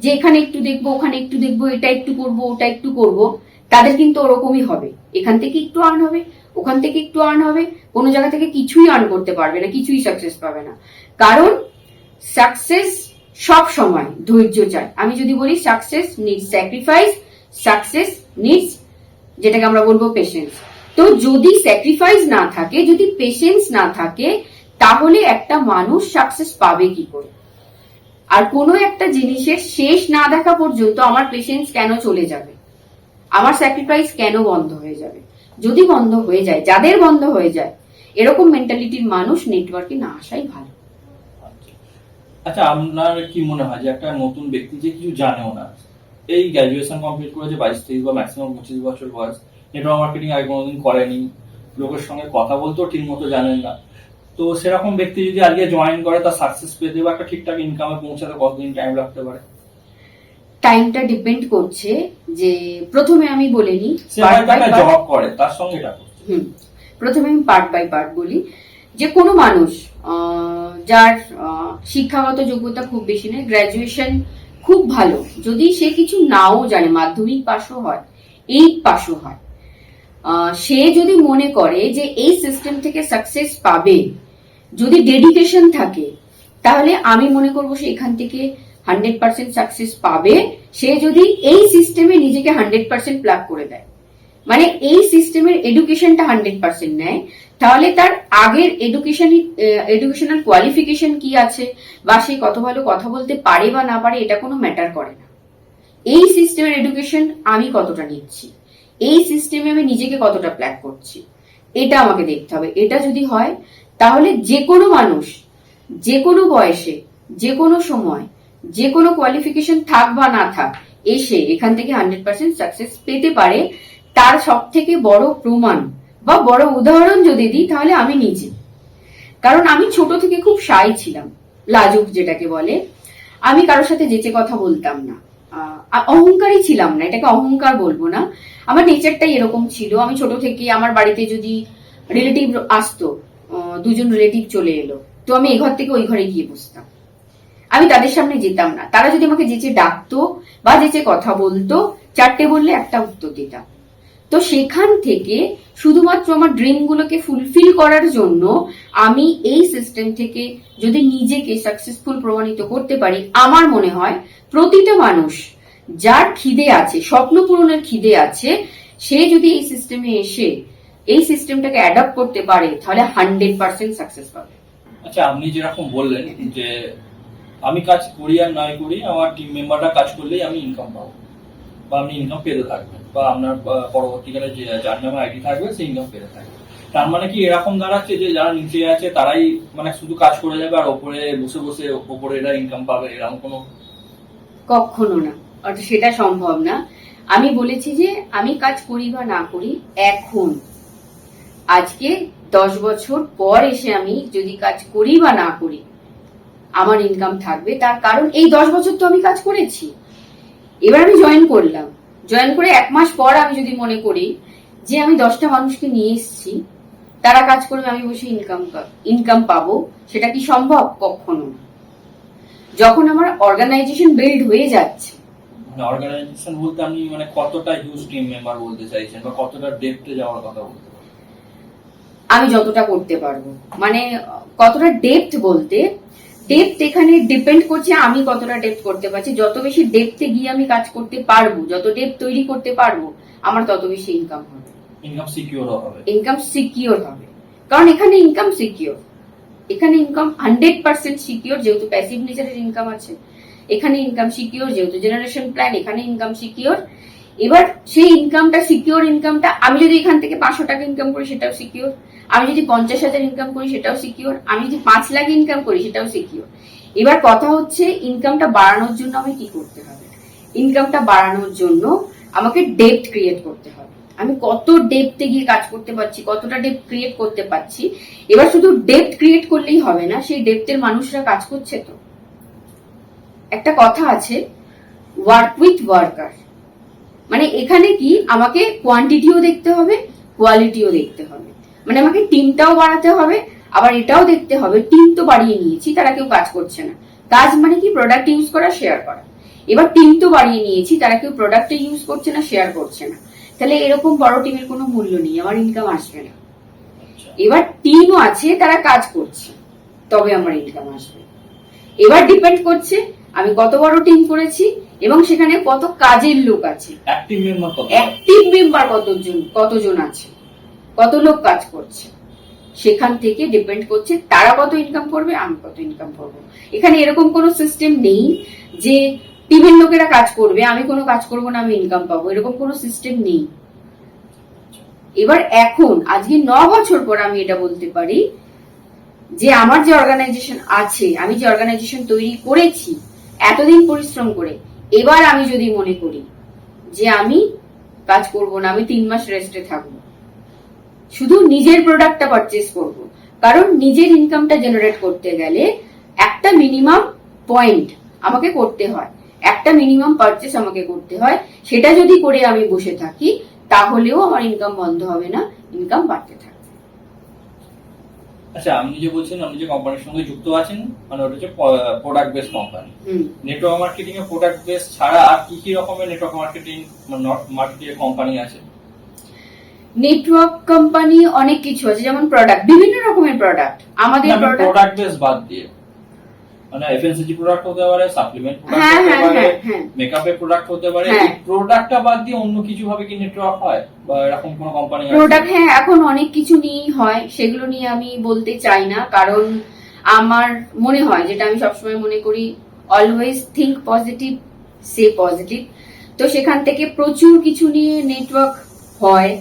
যে এখানে একটু দেখবো, ওখানে একটু দেখবো, এটা একটু করবো, ওটা একটু করবো, তাদের কিন্তু ওরকমই হবে। এখান থেকে একটু আর্ন হবে, ওখান থেকে একটু আর্ন হবে, কোনো জায়গা থেকে কিছুই আর্ন করতে পারবে না, কিছুই সাকসেস পাবে না। কারণ সাকসেস সব সময় ধৈর্য চায়। আমি যদি বলি success needs sacrifice, success needs যেটাকে আমরা বলবো পেশেন্স। তো যদি স্যাক্রিফাইস না থাকে, যদি পেশেন্স না থাকে, তাহলে একটা মানুষ সাকসেস পাবে কি করে? আর কোনো একটা জিনিসের শেষ না দেখা পর্যন্ত আমার পেশেন্স কেন চলে যাবে, আমার স্যাক্রিফাইস কেন বন্ধ হয়ে যাবে? যদি বন্ধ হয়ে যায়, যাদের বন্ধ হয়ে যায়, এরকম মেন্টালিটির মানুষ নেটওয়ার্কে না আসাই ভালো। আচ্ছা, আপনার কি মনে হয় যে একটা নতুন ব্যক্তি যে কিছু জানেও না, এই গ্র্যাজুয়েশন কমপ্লিট করেছে 22-23 বা ম্যাক্সিমাম 25 বছর বয়স, নেটওয়ার্ক মার্কেটিং আগে কোনোদিন করেনি, লোকের সঙ্গে কথা বলতেও ঠিক মতো জানেন না, তো সেরকম ব্যক্তি যদি আজকে জয়েন করে, তার সাকসেস পেতে বা একটা ঠিকঠাক ইনকামে পৌঁছাতে কতদিন টাইম লাগতে পারে? টাইমটা ডিপেন্ড করছে যে, প্রথমে আমি বলে নিই জব করে তার সঙ্গে এটা প্রথমে আমি পার্ট বাই পার্ট বলি যে কোনো মানুষ যার শিক্ষাগত যোগ্যতা খুব বেশি নয়, গ্র্যাজুয়েশন খুব ভালো, যদি সে কিছু নাও জানে, মাধ্যমিক পাশও হয়, 8 পাশও হয়, সে যদি মনে করে যে এই সিস্টেম থেকে সাকসেস পাবে, যদি ডেডিকেশন থাকে, তাহলে আমি মনে করবো সে এখান থেকে 100% সাকসেস পাবে। সে যদি এই সিস্টেমে নিজেকে 100% প্লাগ করে দেয়, মানে এই সিস্টেমের এডুকেশনটা 100% নেয়, তাহলে তার আগের এডুকেশনাল কোয়ালিফিকেশন কি আছে, বা সে কত ভালো কথা বলতে পারে বা না পারে, এটা কোনো ম্যাটার করে না। এই সিস্টেমের এডুকেশন আমি কতটা নিচ্ছি, এই সিস্টেমে আমি নিজেকে কতটা প্ল্যাগ করছি, এটা আমাকে দেখতে হবে। এটা যদি হয়, তাহলে যে কোনো মানুষ, যে কোনো বয়সে, যে কোনো সময়, যে কোনো কোয়ালিফিকেশন থাক বা না থাক, এসে এখান থেকে 100% সাকসেস পেতে পারে। তার সব থেকে বড় প্রমাণ বা বড় উদাহরণ যদি দিই, তাহলে আমি নিজে। কারণ আমি ছোট থেকে খুব শাই ছিলাম, লাজুক যেটাকে বলে। আমি কারোর সাথে যেচে কথা বলতাম না, অহংকারী ছিলাম না, এটাকে অহংকার বলবো না, আমার নেচারটাই এরকম ছিল। আমি ছোট থেকে আমার বাড়িতে যদি রিলেটিভ আসতো, দুজন রিলেটিভ চলে এলো, তো আমি এ ঘর থেকে ওই ঘরে গিয়ে বসতাম, আমি তাদের সামনে যেতাম না। তারা যদি আমাকে যেচে ডাকতো বা যেচে কথা বলতো, 4টে বললে একটা উত্তর দিতাম। তো সেখান থেকে শুধুমাত্র আমার ড্রিম গুলোকে ফুলফিল করার জন্য আমি এই সিস্টেম থেকে যদি নিজেকে সাকসেসফুল প্রমাণিত করতে পারি, আমার মনে হয় প্রতিটা মানুষ যার খিদে আছে, স্বপ্ন পূরণের খিদে আছে, সে যদি এই সিস্টেমে এসে এই সিস্টেমটাকে অ্যাডপ্ট করতে পারে, তাহলে 100% সাকসেস পাবে। আচ্ছা, আপনি যেরকম বললেন যে আমি কাজ করি আর নাই করি, আমার টিম মেম্বাররা কাজ করলেই আমি ইনকাম পাবো বা আপনি ইনকাম পেতে থাকবেন, বা আপনার পরবর্তীকালে যে যার নামে আইডি থাকবে সেই ইনকাম পেতে থাকবে। তার মানে কি এরকম দাঁড়াচ্ছে যে যারা নিচে আছে তারাই মানে শুধু কাজ করে যাবে আর ওপরে বসে বসে ওপরে এরা ইনকাম পাবে, এরকম কোনো? কখনো না, অর্থাৎ সেটা সম্ভব না। আমি বলেছি যে আমি কাজ করি বা না করি, এখন আজকে 10 বছর পর এসে আমি যদি কাজ করি বা না করি, আমার ইনকাম থাকবে। তার কারণ এই 10 বছর তো আমি কাজ করেছি। এবার আমি জয়েন করলাম, জয়েন করে 1 মাস পর আমি যদি মনে করি যে আমি 10টা মানুষকে নিয়ে এসেছি, তারা কাজ করবে, আমি বসে ইনকাম পাবো, সেটা কি সম্ভব? কখনো না। যখন আমার অর্গানাইজেশন বিল্ড হয়ে যাচ্ছে, মানে অর্গানাইজেশন বলতে আপনি মানে কতটা হিউজ টিম মেম্বার বলতে চাইছেন, বা কতটা ডেপথে যাওয়ার কথা বলতে পারেন? আমি যতটা করতে পারবো, মানে কতটা ডেপথ বলতে, ডেপথ এখানে ডিপেন্ড করছে আমি কতটা ডেপথ করতে পারছি। যত বেশি ডেপথে গিয়ে আমি কাজ করতে পারবো, যত ডেপথ তৈরি করতে পারবো, আমার তত বেশি ইনকাম হবে, ইনকাম সিকিউর হবে। ইনকাম সিকিউর হবে। কারণ এখানে ইনকাম সিকিউর, এখানে ইনকাম 100% সিকিউর, যেহেতু প্যাসিভ নেচারের ইনকাম আছে। এখানে ইনকাম সিকিউর, যেহেতু জেনারেশন প্ল্যান, এখানে ইনকাম সিকিউর। এবার সেই ইনকামটা, সিকিউর ইনকামটা, আমি যদি এখান থেকে 500 টাকা ইনকাম করি সেটাও সিকিউর, আমি যদি 50,000 ইনকাম করি সেটাও সিকিউর, আমি যদি 5 লাখ ইনকাম করি সেটাও সিকিউর। এবার কথা হচ্ছে ইনকামটা বাড়ানোর জন্য আমি কি করতে হবে? ইনকামটা বাড়ানোর জন্য আমাকে ডেপথ ক্রিয়েট করতে হবে। আমি কত ডেপথে গিয়ে কাজ করতে পারছি, কতটা ডেপথ ক্রিয়েট করতে পারছি। এবার শুধু ডেপথ ক্রিয়েট করলেই হবে না, সেই ডেপথের মানুষরা কাজ করছে তো। একটা কথা আছে, ওয়ার্ক উইথ ওয়ার্কার, মানে এখানে কি আমাকে কোয়ান্টিটিও দেখতে হবে, কোয়ালিটিও দেখতে হবে। মানে আমাকে টিমটাও বাড়াতে হবে, আবার এটাও দেখতে হবে টিম তো বাড়িয়ে নিয়েছি, তারা কেউ কাজ করছে না। কাজ মানে কি? প্রোডাক্ট ইউজ করা, শেয়ার করা। এবার টিম তো বাড়িয়ে নিয়েছি, তারা কেউ প্রোডাক্ট ইউজ করছে না, শেয়ার করছে না। তাহলে এরকম বড় টিমের কোনো মূল্য নেই, আমার ইনকাম আসবে না। এবার টিমও আছে, তারা কাজ করছে, তবে আমার ইনকাম আসবে। এবার ডিপেন্ড করছে আমি কত বড় টিম করেছি এবং সেখানে কত কাজের লোক আছে, অ্যাক্টিভ মেম্বার কতজন আছে, কত লোক কাজ করছে, সেখান থেকে ডিপেন্ড করছে তারা কত ইনকাম করবে, আমি কত ইনকাম করবো। এখানে এরকম কোনো সিস্টেম নেই যে টিমের লোকেরা কাজ করবে, আমি কোনো কাজ করবো না, আমি ইনকাম পাবো, এরকম কোনো সিস্টেম নেই। এবার এখন আজকে 9 বছর পর আমি এটা বলতে পারি যে আমার যে অর্গানাইজেশন আছে, আমি যে অর্গানাইজেশন তৈরি করেছি এতদিন পরিশ্রম করে, এবার আমি যদি মনে করি যে আমি কাজ করব না, আমি 3 মাস রেস্টে থাকবো, শুধু নিজের প্রোডাক্টটা পারচেস করব, কারণ নিজের ইনকামটা জেনারেট করতে গেলে একটা মিনিমাম পয়েন্ট আমাকে করতে হয়, একটা মিনিমাম পারচেস আমাকে করতে হয়। সেটা যদি করে আমি বসে থাকি, তাহলেও আমার ইনকাম বন্ধ হবে না, ইনকাম বাড়তে থাকবে। আচ্ছা, আপনি যে বলছেন আপনি যে কোম্পানির সঙ্গে যুক্ত আছেন, মানে ওটা হচ্ছে product base company. Network marketing এ প্রোডাক্ট বেস ছাড়া আর কি কি রকমের নেটওয়ার্ক মার্কেটিং কোম্পানি আছে? নেটওয়ার্ক কোম্পানি অনেক কিছু আছে, যেমন প্রোডাক্ট, বিভিন্ন রকমের প্রোডাক্ট। আমাদের প্রোডাক্ট বেস বাদ দিয়ে মানে এফএমসিজি প্রোডাক্ট হতে পারে, সাপ্লিমেন্ট প্রোডাক্ট হতে পারে, মেকআপের প্রোডাক্ট হতে পারে। এই প্রোডাক্টটা বাদ দিয়ে অন্য কিছু ভাবে কি নেটওয়ার্ক হয় বা এরকম কোন কোম্পানি আছে? প্রোডাক্ট, হ্যাঁ, এখন অনেক কিছু নিয়েই হয়, সেগুলো নিয়ে আমি বলতে চাই না, কারণ আমার মনে হয়, যেটা আমি সবসময় মনে করি, অলওয়েজ থিঙ্ক পজিটিভ, সে পজিটিভ। তো সেখান থেকে প্রচুর কিছু নিয়ে নেটওয়ার্ক হয়,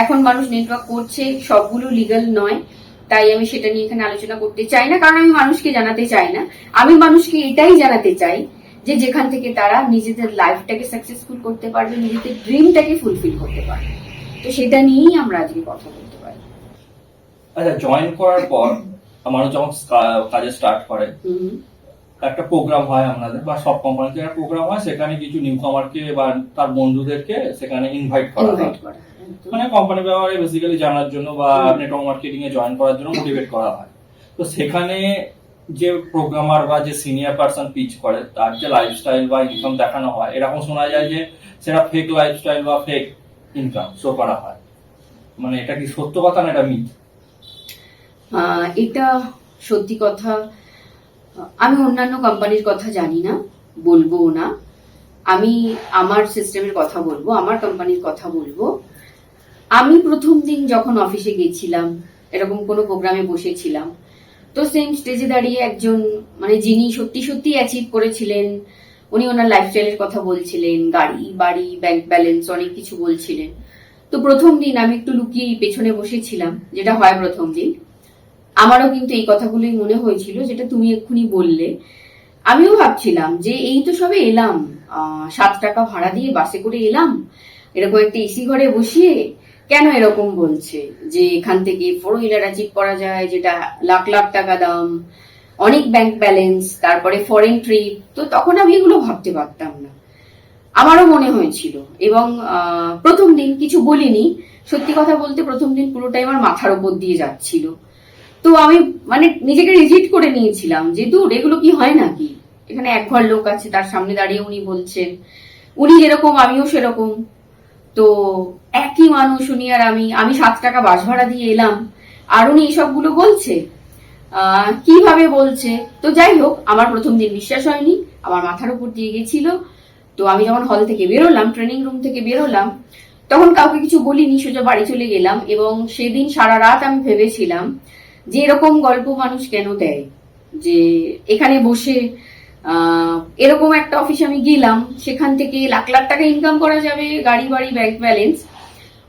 এখন মানুষ নেটওয়ার্ক করছে, সবগুলো লিগ্যাল নয়, তাই আমি সেটা নিয়ে এখানে আলোচনা করতে চাই না, কারণ আমি মানুষকে জানাতে চাই না। আমি মানুষকে এটাই জানাতে চাই যে যেখান থেকে তারা নিজেদের লাইফটাকে সাকসেসফুল করতে পারবে, নিজেদের ড্রিমটাকে ফুলফিল করতে পারবে। তো সেটা নিয়েই আমরা আজকে কথা বলতে পারি। আচ্ছা, জয়েন করার পর মানুষ যখন কাজে স্টার্ট করে, একটা প্রোগ্রাম হয় আপনাদের বা সব কোম্পানিতে একটা প্রোগ্রাম হয়, সেখানে কিছু নিউ কামারকে বা তার বন্ধুদেরকে সেখানে ইনভাইট করা হয়, মানে কোম্পানি ব্যবহারে বেসিক্যালি জানার জন্য বা নেটওয়ার্ক মার্কেটিং এ জয়েন করার জন্য মোটিভেট করা হয়। তো সেখানে যে প্রোগ্রামার বা যে সিনিয়র পার্সন পিচ করে তার যে লাইফস্টাইল বা ইনকাম দেখানো হয়, এরকম শোনা যায় যে সেটা ফেক লাইফস্টাইল বা ফেক ইনকাম শো করা হয়। মানে এটা কি সত্য কথা না এটা মিথ? এটা সত্যি কথা। আমি অন্যান্য কোম্পানির কথা জানি না, বলবো না। আমি আমার সিস্টেমের কথা বলবো, আমার কোম্পানির কথা বলবো। আমি প্রথম দিন যখন অফিসে গেছিলাম, এরকম কোনো প্রোগ্রামে বসেছিলাম, তো সেম স্টেজে দাঁড়িয়ে একজন মানে যিনি সত্যি সত্যি অ্যাচিভ করেছিলেন, উনি ওনার লাইফস্টাইলের কথা বলছিলেন, গাড়ি বাড়ি ব্যাংক ব্যালেন্স অনেক কিছু বলছিলেন। তো প্রথম দিন আমি একটু লুকিয়ে পেছনে বসেছিলাম, যেটা হয় প্রথম দিন। আমারও কিন্তু এই কথাগুলোই মনে হয়েছিল যেটা তুমি এক্ষুনি বললে। আমিও ভাবছিলাম যে এই তো সবে এলাম, 7 টাকা ভাড়া দিয়ে বাসে করে এলাম, এরকম একটা এসি ঘরে বসিয়ে কেন এরকম বলছে যে এখান থেকে 4 হুইলার অ্যাচিভ করা যায়, যেটা লাখ লাখ টাকা দাম, অনেক ব্যাংক ব্যালেন্স, তারপরে ফরেন ট্রিপ। তো তখন আমি এগুলো ভাবতে পারতাম না, আমারও মনে হয়েছিল। এবং প্রথম দিন কিছু বলিনি, সত্যি কথা বলতে প্রথম দিন পুরোটাই আমার মাথার উপর দিয়ে যাচ্ছিল। তো আমি মানে নিজেকে রিজিট করে নিয়েছিলাম যে দূর, এগুলো কি হয় নাকি, এখানে এক ঘর লোক আছে, তার সামনে দাঁড়িয়ে উনি বলছেন, উনি যেরকম আমিও সেরকম, তো একই মানুষ উনি আর আমি 7 টাকা বাস ভাড়া দিয়ে এলাম আর উনি এসবগুলো বলছে, কিভাবে বলছে। তো যাই হোক, আমার প্রথম দিন বিশ্বাস হয়নি, আমার মাথার উপর দিয়ে গেছিল। তো আমি যখন হল থেকে বেরোলাম, ট্রেনিং রুম থেকে বেরোলাম, তখন কাউকে কিছু বলিনি, সোজা বাড়ি চলে গেলাম। এবং সেদিন সারা রাত আমি ভেবেছিলাম যে এরকম গল্প মানুষ কেন দেয়, যে এখানে বসে এরকম একটা অফিসে আমি গেলাম, সেখান থেকে লাখ লাখ টাকা ইনকাম করা যাবে, গাড়ি বাড়ি ব্যাংক ব্যালেন্স।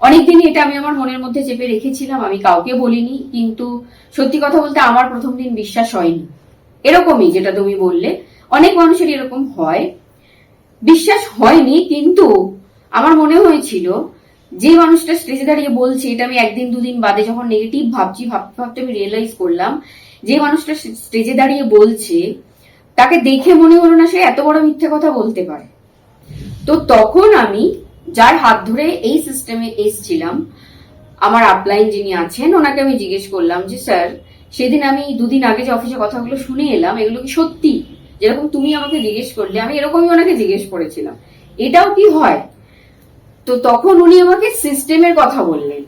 অনেকদিনই এটা আমি আমার মনের মধ্যে চেপে রেখেছিলাম, আমি কাউকে বলিনি। কিন্তু সত্যি কথা বলতে আমার প্রথম দিন বিশ্বাস হয়নি। এরকমই যেটা তুমি বললে, অনেক মানুষের এরকম হয়, বিশ্বাস হয়নি। কিন্তু আমার মনে হয়েছিল যে মানুষটা স্টেজে দাঁড়িয়ে বলছে, এটা আমি একদিন দুদিন বাদে যখন নেগেটিভ ভাবতে ভাবতে আমি রিয়েলাইজ করলাম, যে মানুষটা স্টেজে দাঁড়িয়ে বলছে তাকে দেখে মনে হলো না সে এত বড় মিথ্যে কথা বলতে পারে। তো তখন আমি যার হাত ধরে এই সিস্টেমে এসছিলাম, আমার আপলাইন যিনি আছেন, ওনাকে আমি জিজ্ঞেস করলাম যে স্যার, সেদিন আমি 2 দিন আগে যে অফিসে কথাগুলো শুনে এলাম, এগুলো কি সত্যি? যেরকম তুমি আমাকে জিজ্ঞেস করলে, আমি এরকমই ওনাকে জিজ্ঞেস করেছিলাম, এটাও কি হয়? তো তখন উনি আমাকে সিস্টেমের কথা বললেন।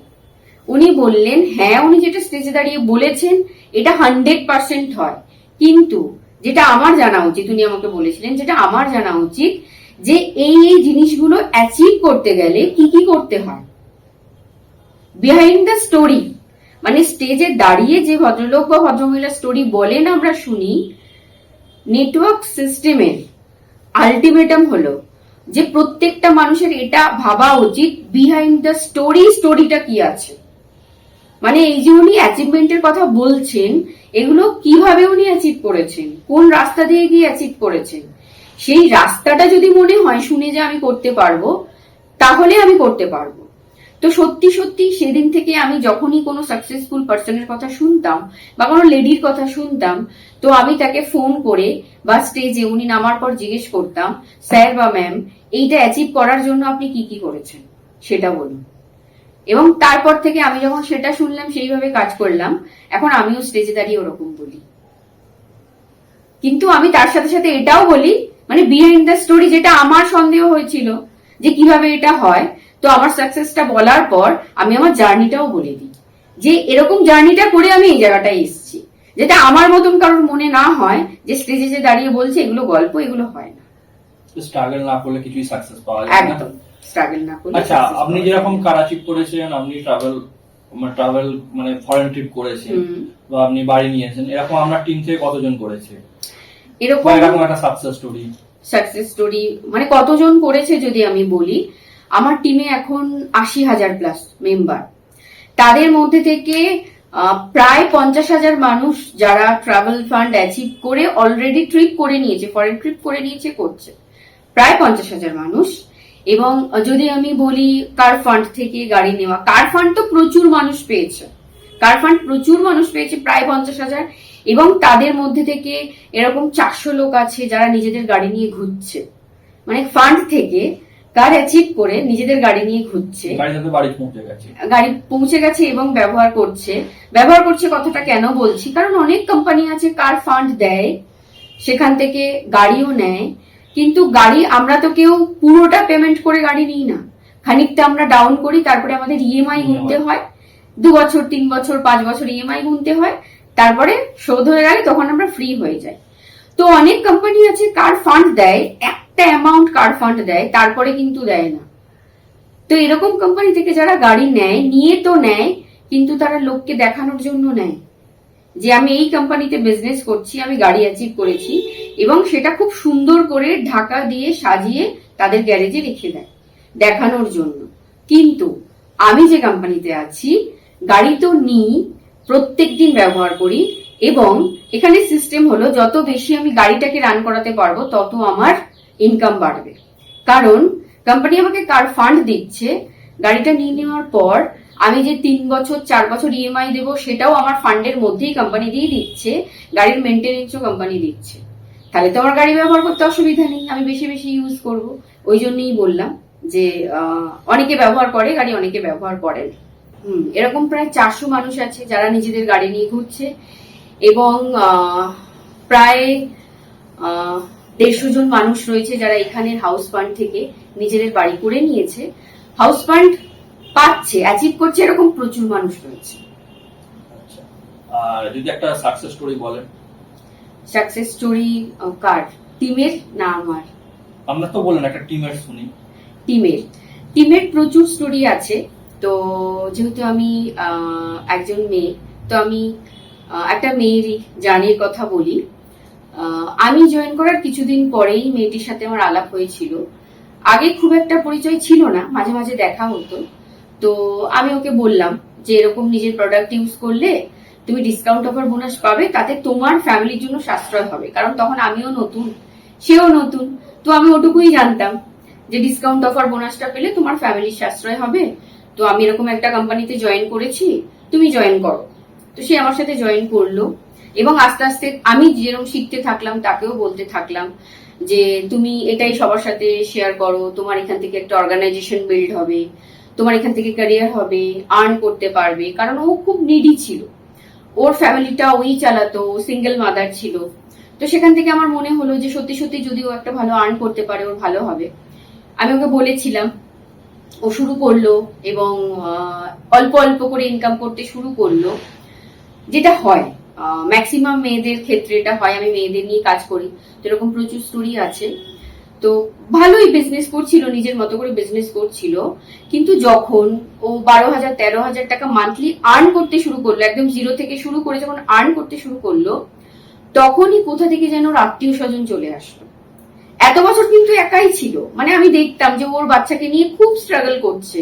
উনি বললেন, হ্যাঁ, উনি যেটা স্টেজে দাঁড়িয়ে বলেছেন এটা 100% হয়, কিন্তু যেটা আমার জানা উচিত, উনি আমাকে বলেছিলেন যেটা আমার জানা উচিত, যে এই এই জিনিসগুলো অ্যাচিভ করতে গেলে কি কি করতে হয়। বিহাইন্ড দ্য স্টোরি, মানে স্টেজে দাঁড়িয়ে যে ভদ্রলোক বা ভদ্রমহিলা স্টোরি বলেন আমরা শুনি, নেটওয়ার্ক সিস্টেমের আলটিমেটাম হলো যে প্রত্যেকটা মানুষের এটা ভাবা উচিত বিহাইন্ড দ্য স্টোরি, স্টোরিটা কি আছে। মানে এই যে উনি অ্যাচিভমেন্টের কথা বলছেন, এগুলো কিভাবে উনি অ্যাচিভ করেছেন, কোন রাস্তা দিয়ে গিয়ে অ্যাচিভ করেছেন, সেই রাস্তাটা যদি মনে হয় শুনে যে আমি করতে পারবো, তাহলে আমি করতে পারবো। তো সত্যি সত্যি সেদিন থেকে আমি যখনই কোনো সাকসেসফুল পার্সনের কথা শুনতাম বা কোনো লেডির কথা শুনতাম, তো আমি তাকে ফোন করে বা স্টেজে উনি নামার পর জিজ্ঞেস করতাম, স্যার বা ম্যাম, এইটা অ্যাচিভ করার জন্য আপনি কি কি করেছেন সেটা বলুন। এবং তারপর থেকে আমি যখন সেটা শুনলাম, সেইভাবে কাজ করলাম। এখন আমিও স্টেজে দাঁড়িয়ে ওরকম বলি, কিন্তু আমি তার সাথে সাথে এটাও বলি, মানে বিহাইন্ড দ্য স্টোরি, যেটা আমার সন্দেহ হয়েছিল যে কিভাবে এটা হয়, তো আমার সাকসেসটা বলার পর আমি আমার জার্নিটাও বলে দিই, যে এরকম জার্নিটা করে আমি এই জায়গাটায় এসেছি, যেটা আমার মতন কারোর মনে না হয় যে স্টেজে যে দাঁড়িয়ে বলছে এগুলো গল্প, এগুলো হয় না। স্ট্রাগল না করলে কিছুই সাকসেস পাওয়া যায় না। একদম স্ট্রাগল না করলে। আচ্ছা, আপনি যেরকম কারাচি করেছেন, আপনি ট্রাভেল মানে ফরেন ট্রিপ করেছেন, বা আপনি বাড়ি নিয়েছেন, এরকম আমরা টিম থেকে কতজন করেছে এরকম একটা সাকসেস স্টোরি? মানে কতজন করেছে যদি আমি বলি, আমার টিমে এখন 80,000 প্লাস মেম্বার। তাদের মধ্যে থেকে প্রায় 50,000 মানুষ যারা ট্রাভেল ফান্ড অ্যাচিভ করে অলরেডি ট্রিপ করে নিয়েছে, ফরেন ট্রিপ করে নিয়েছে, করছে, প্রায় 50,000 মানুষ। এবং যদি আমি বলি কার ফান্ড থেকে গাড়ি নেওয়া, কার ফান্ড তো প্রচুর মানুষ পেয়েছে, প্রায় 50,000। এবং তাদের মধ্যে থেকে এরকম 400 লোক আছে যারা নিজেদের গাড়ি নিয়ে ঘুরছে, মানে ফান্ড থেকে কার অ্যাচিভ করে নিজেদের গাড়ি নিয়ে ঘুরছে, গাড়ি সাথে বাড়ি পৌঁছে গেছে। গাড়ি পৌঁছে গেছে এবং ব্যবহার করছে কথাটা কেন বলছি, কারণ অনেক কোম্পানি আছে কার ফান্ড দেয়, সেখান থেকে গাড়িও নেয়, কিন্তু গাড়ি আমরা তো কেউ পুরোটা পেমেন্ট করে গাড়ি নিই না, খানিকটা আমরা ডাউন করি, তারপরে আমাদের ইএমআই গুনতে হয়, 2 বছর 3 বছর 5 বছর ইএমআই গুনতে হয়, তারপরে শোধ হয়ে গেলে তখন আমরা ফ্রি হয়ে যাই। তো অনেক কোম্পানি আছে কার ফান্ড দেয়, একটা অ্যামাউন্ট কার ফান্ড দেয়, তারপরে কিন্তু দেয় না। তো এরকম কোম্পানি থেকে যারা গাড়ি নেয়, নিয়ে তো নেয়, কিন্তু তারা লোককে দেখানোর জন্য নেয় যে আমি এই কোম্পানিতে বিজনেস করছি, আমি গাড়ি অ্যাচিভ করেছি, এবং সেটা খুব সুন্দর করে ঢাকা দিয়ে সাজিয়ে তাদের গ্যারেজে রেখে দেয় দেখানোর জন্য। কিন্তু আমি যে কোম্পানিতে আছি, গাড়ি তো নিই, প্রত্যেকদিন ব্যবহার করি, এবং এখানে সিস্টেম হলো যত বেশি আমি গাড়িটাকে রান করাতে পারবো তত আমার ইনকাম বাড়বে। কারণ কোম্পানি আমাকে কার ফান্ড দিচ্ছে, গাড়িটা নিয়ে নেওয়ার পর আমি যে 3 বছর 4 বছর ইএমআই দেবো সেটাও আমার ফান্ডের মধ্যেই কোম্পানি দিয়ে দিচ্ছে, গাড়ির মেনটেনেন্সও কোম্পানি দিচ্ছে। তাহলে তো আমার গাড়ি ব্যবহার করতে অসুবিধা নেই, আমি বেশি বেশি ইউজ করব। ওই জন্যই বললাম যে অনেকে ব্যবহার করে গাড়ি, অনেকে ব্যবহার করে না। এরকম প্রায় 400 মানুষ আছে যারা নিজেদের গাড়ি নিয়ে ঘুরছে, এবং প্রায় 150 জন মানুষ রয়েছে যারা এখানের হাউস ফান্ড থেকে নিজেদের বাড়ি করে নিয়েছে, হাউস ফান্ড পাচ্ছে, অ্যাচিভ করছে, এরকম প্রচুর মানুষ রয়েছে। আচ্ছা, আর যদি একটা সাকসেস স্টোরি বলেন। সাকসেস স্টোরি কার, টিমের না আমার? আমরা তো বলেন একটা টিমের শুনি। টিমের প্রচুর স্টোরি আছে। তো যেহেতু আমি একজন মেয়ে, তো আমি একটা মেয়ের জার্নির কথা বলি। আমি জয়েন করার কিছুদিন পরেই মেয়েটির সাথে আমার আলাপ হয়েছিল। আগে খুব একটা পরিচয় ছিল না, মাঝে মাঝে দেখা হতো। তো আমি ওকে বললাম যে এরকম নিজের প্রোডাক্ট ইউজ করলে তুমি ডিসকাউন্ট অফার বোনাস পাবে, তাতে তোমার ফ্যামিলির জন্য সাশ্রয় হবে। কারণ তখন আমিও নতুন, সেও নতুন, তো আমি ওটুকুই জানতাম যে ডিসকাউন্ট অফার বোনাসটা পেলে তোমার ফ্যামিলির সাশ্রয় হবে। তো আমি এরকম একটা কোম্পানিতে জয়েন করেছি, তুমি জয়েন করো। তো সে আমার সাথে জয়েন করলো, এবং আস্তে আস্তে আমি যেরকম শিখতে থাকলাম তাকেও বলতে থাকলাম যে তুমি এটাই সবার সাথে শেয়ার করো, তোমার এখান থেকে একটা অর্গানাইজেশন বিল্ড হবে, তোমার এখান থেকে ক্যারিয়ার হবে, আর্ন করতে পারবে। কারণ ও খুব নিডি ছিল, ওর ফ্যামিলিটা ওই চালাতো, সিঙ্গেল মাদার ছিল। তো সেখান থেকে আমার মনে হলো যে সত্যি সত্যি যদি ও একটা ভালো আর্ন করতে পারে ওর ভালো হবে। আমি ওকে বলেছিলাম, ও শুরু করলো, এবং অল্প অল্প করে ইনকাম করতে শুরু করলো, যেটা হয় ম্যাক্সিমাম মেয়েদের ক্ষেত্রে এটা হয়। আমি মেয়েদের নিয়ে কাজ করি, তো এরকম প্রচুর স্টোরি আছে। তো ভালোই বিজনেস করছিল, নিজের মতো করে বিজনেস করছিল। কিন্তু যখন ও 12,000 13,000 টাকা মান্থলি আর্ন করতে শুরু করলো, একদম জিরো থেকে শুরু করে যখন আর্ন করতে শুরু করলো, তখনই কোথা থেকে যেন ওর আত্মীয় স্বজন চলে আসলো। এত বছর কিন্তু একাই ছিল, মানে আমি দেখতাম যে ওর বাচ্চাকে নিয়ে খুব স্ট্রাগল করছে।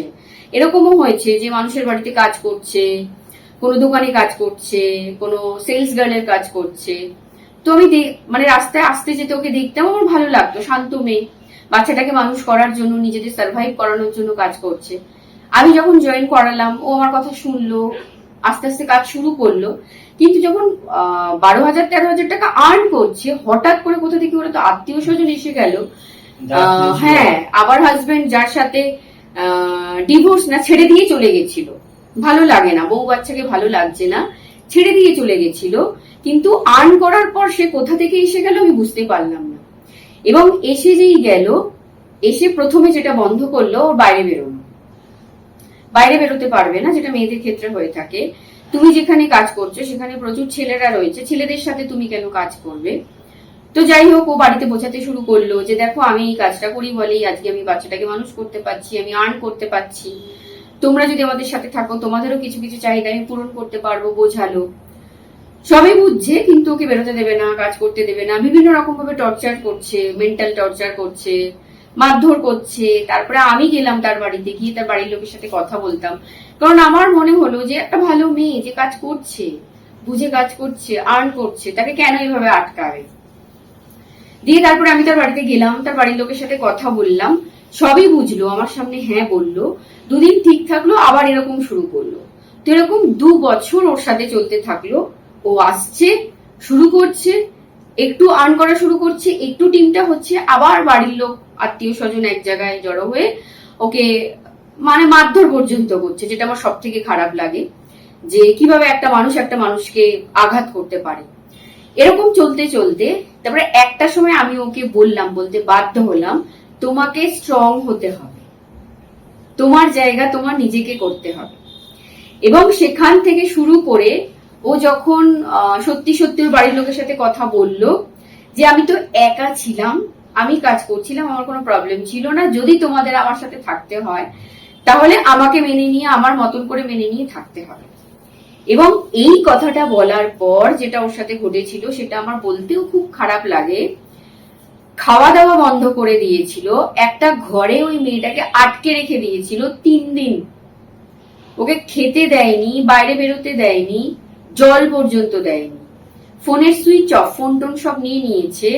এরকমও হয়েছে যে মানুষের বাড়িতে কাজ করছে, কোনো দোকানে কাজ করছে, কোনো সেলস গার্লের কাজ করছে। তো আমি মানে রাস্তায় আসতে যেতে ওকে দেখতাম, আমার ভালো লাগতো, শান্ত মেয়ে, বাচ্চাটাকে মানুষ করার জন্য, নিজেদের সার্ভাইভ করানোর জন্য কাজ করছে। আমি যখন জয়েন করালাম, ও আমার কথা শুনলো, আস্তে আস্তে কাজ শুরু করলো। কিন্তু যখন 12,000 13,000 টাকা আর্ন করছে, হঠাৎ করে কোথা থেকে ওরা তো আত্মীয় স্বজন এসে গেল। হ্যাঁ, আবার হাজবেন্ড যার সাথে ডিভোর্স না, ছেড়ে দিয়ে চলে গেছিল, ভালো লাগে না, বউ বাচ্চাকে ভালো লাগছে না, ছেড়ে দিয়ে চলে গেছিল। কিন্তু আর্ন করার পর সে কোথা থেকে এসে গেল আমি বুঝতে পারলাম না। এবং এসে যেই গেল, এসে প্রথমে যেটা বন্ধ করলো ওর বাইরে বেরোনো, বাইরে বেরোতে পারবে না, যেটা মেয়েদের ক্ষেত্রে হয়ে থাকে। তুমি যেখানে কাজ করছো সেখানে প্রচুর ছেলেরা রয়েছে, ছেলেদের সাথে তুমি কেন কাজ করবে? তো যাই হোক, ও বাড়িতে বোঝাতে শুরু করলো যে দেখো আমি এই কাজটা করি বলেই আজকে আমি বাচ্চাটাকে মানুষ করতে পারছি, আমি আর্ন করতে পারছি, তোমরা যদি আমাদের সাথে থাকো তোমাদেরও কিছু কিছু চাহিদা আমি পূরণ করতে পারবো। বোঝালো, সবই বুঝছে, কিন্তু ওকে বেরোতে দেবে না, কাজ করতে দেবে না, বিভিন্ন রকম ভাবে টর্চার করছে, মেন্টাল টর্চার করছে, মারধর করছে। তারপরে আমি গেলাম তার বাড়িতে, গিয়ে তার বাড়ির লোকের সাথে কথা বলতাম, কারণ আমার মনে হলো যে একটা ভালো মেয়ে যে কাজ করছে, বুঝে কাজ করছে, আর্ন করছে, তাকে কেন এইভাবে আটকাবে। দিয়ে তারপরে আমি তার বাড়িতে গেলাম, তার বাড়ির লোকের সাথে কথা বললাম, সবই বুঝলো, আমার সামনে হ্যাঁ বললো। 2 দিন ঠিক থাকলো, আবার এরকম শুরু করলো। তো এরকম 2 বছর ওর সাথে চলতে থাকলো। ও আসছে, শুরু করছে, একটু আর্ন করা শুরু করছে, একটু টিমটা হচ্ছে, আবার বাড়ির লোক আত্মীয় স্বজন এক জায়গায় জড়ো হয়ে ওকে মানে মারধর পর্যন্ত করছে, যেটা আমার সব থেকে খারাপ লাগে, যে কিভাবে একটা মানুষ একটা মানুষকে আঘাত করতে পারে। এরকম চলতে চলতে তারপরে একটা সময় আমি ওকে বলতে বাধ্য হলাম, তোমাকে স্ট্রং হতে হবে, তোমার জায়গা তোমার নিজেকে করতে হবে। এবং সেখান থেকে শুরু করে ও যখন সত্যি সত্যি ওর বাড়ির লোকের সাথে কথা বললো যে আমি তো একা ছিলাম, আমি কাজ করছিলাম, আমার কোনো প্রবলেম ছিল না, যদি তোমাদের আমার সাথে থাকতে হয় তাহলে আমাকে মেনে নিয়ে আমার মতন করে মেনে নিয়ে থাকতে হবে। এবং এই কথাটা বলার পর যেটা ওর সাথে ঘটেছিল সেটা আমার বলতেও খুব খারাপ লাগে, খাওয়া দাওয়া বন্ধ করে দিয়েছিল, একটা ঘরে ওই মেয়েটাকে আটকে রেখে দিয়েছিল 3 দিন, ওকে খেতে দেয়নি, বাইরে বেরোতে দেয়নি, জল পর্যন্ত দেয়নি, ফোনের সুইচ অফ, ফোন টোন সব নিয়ে নিয়েছে।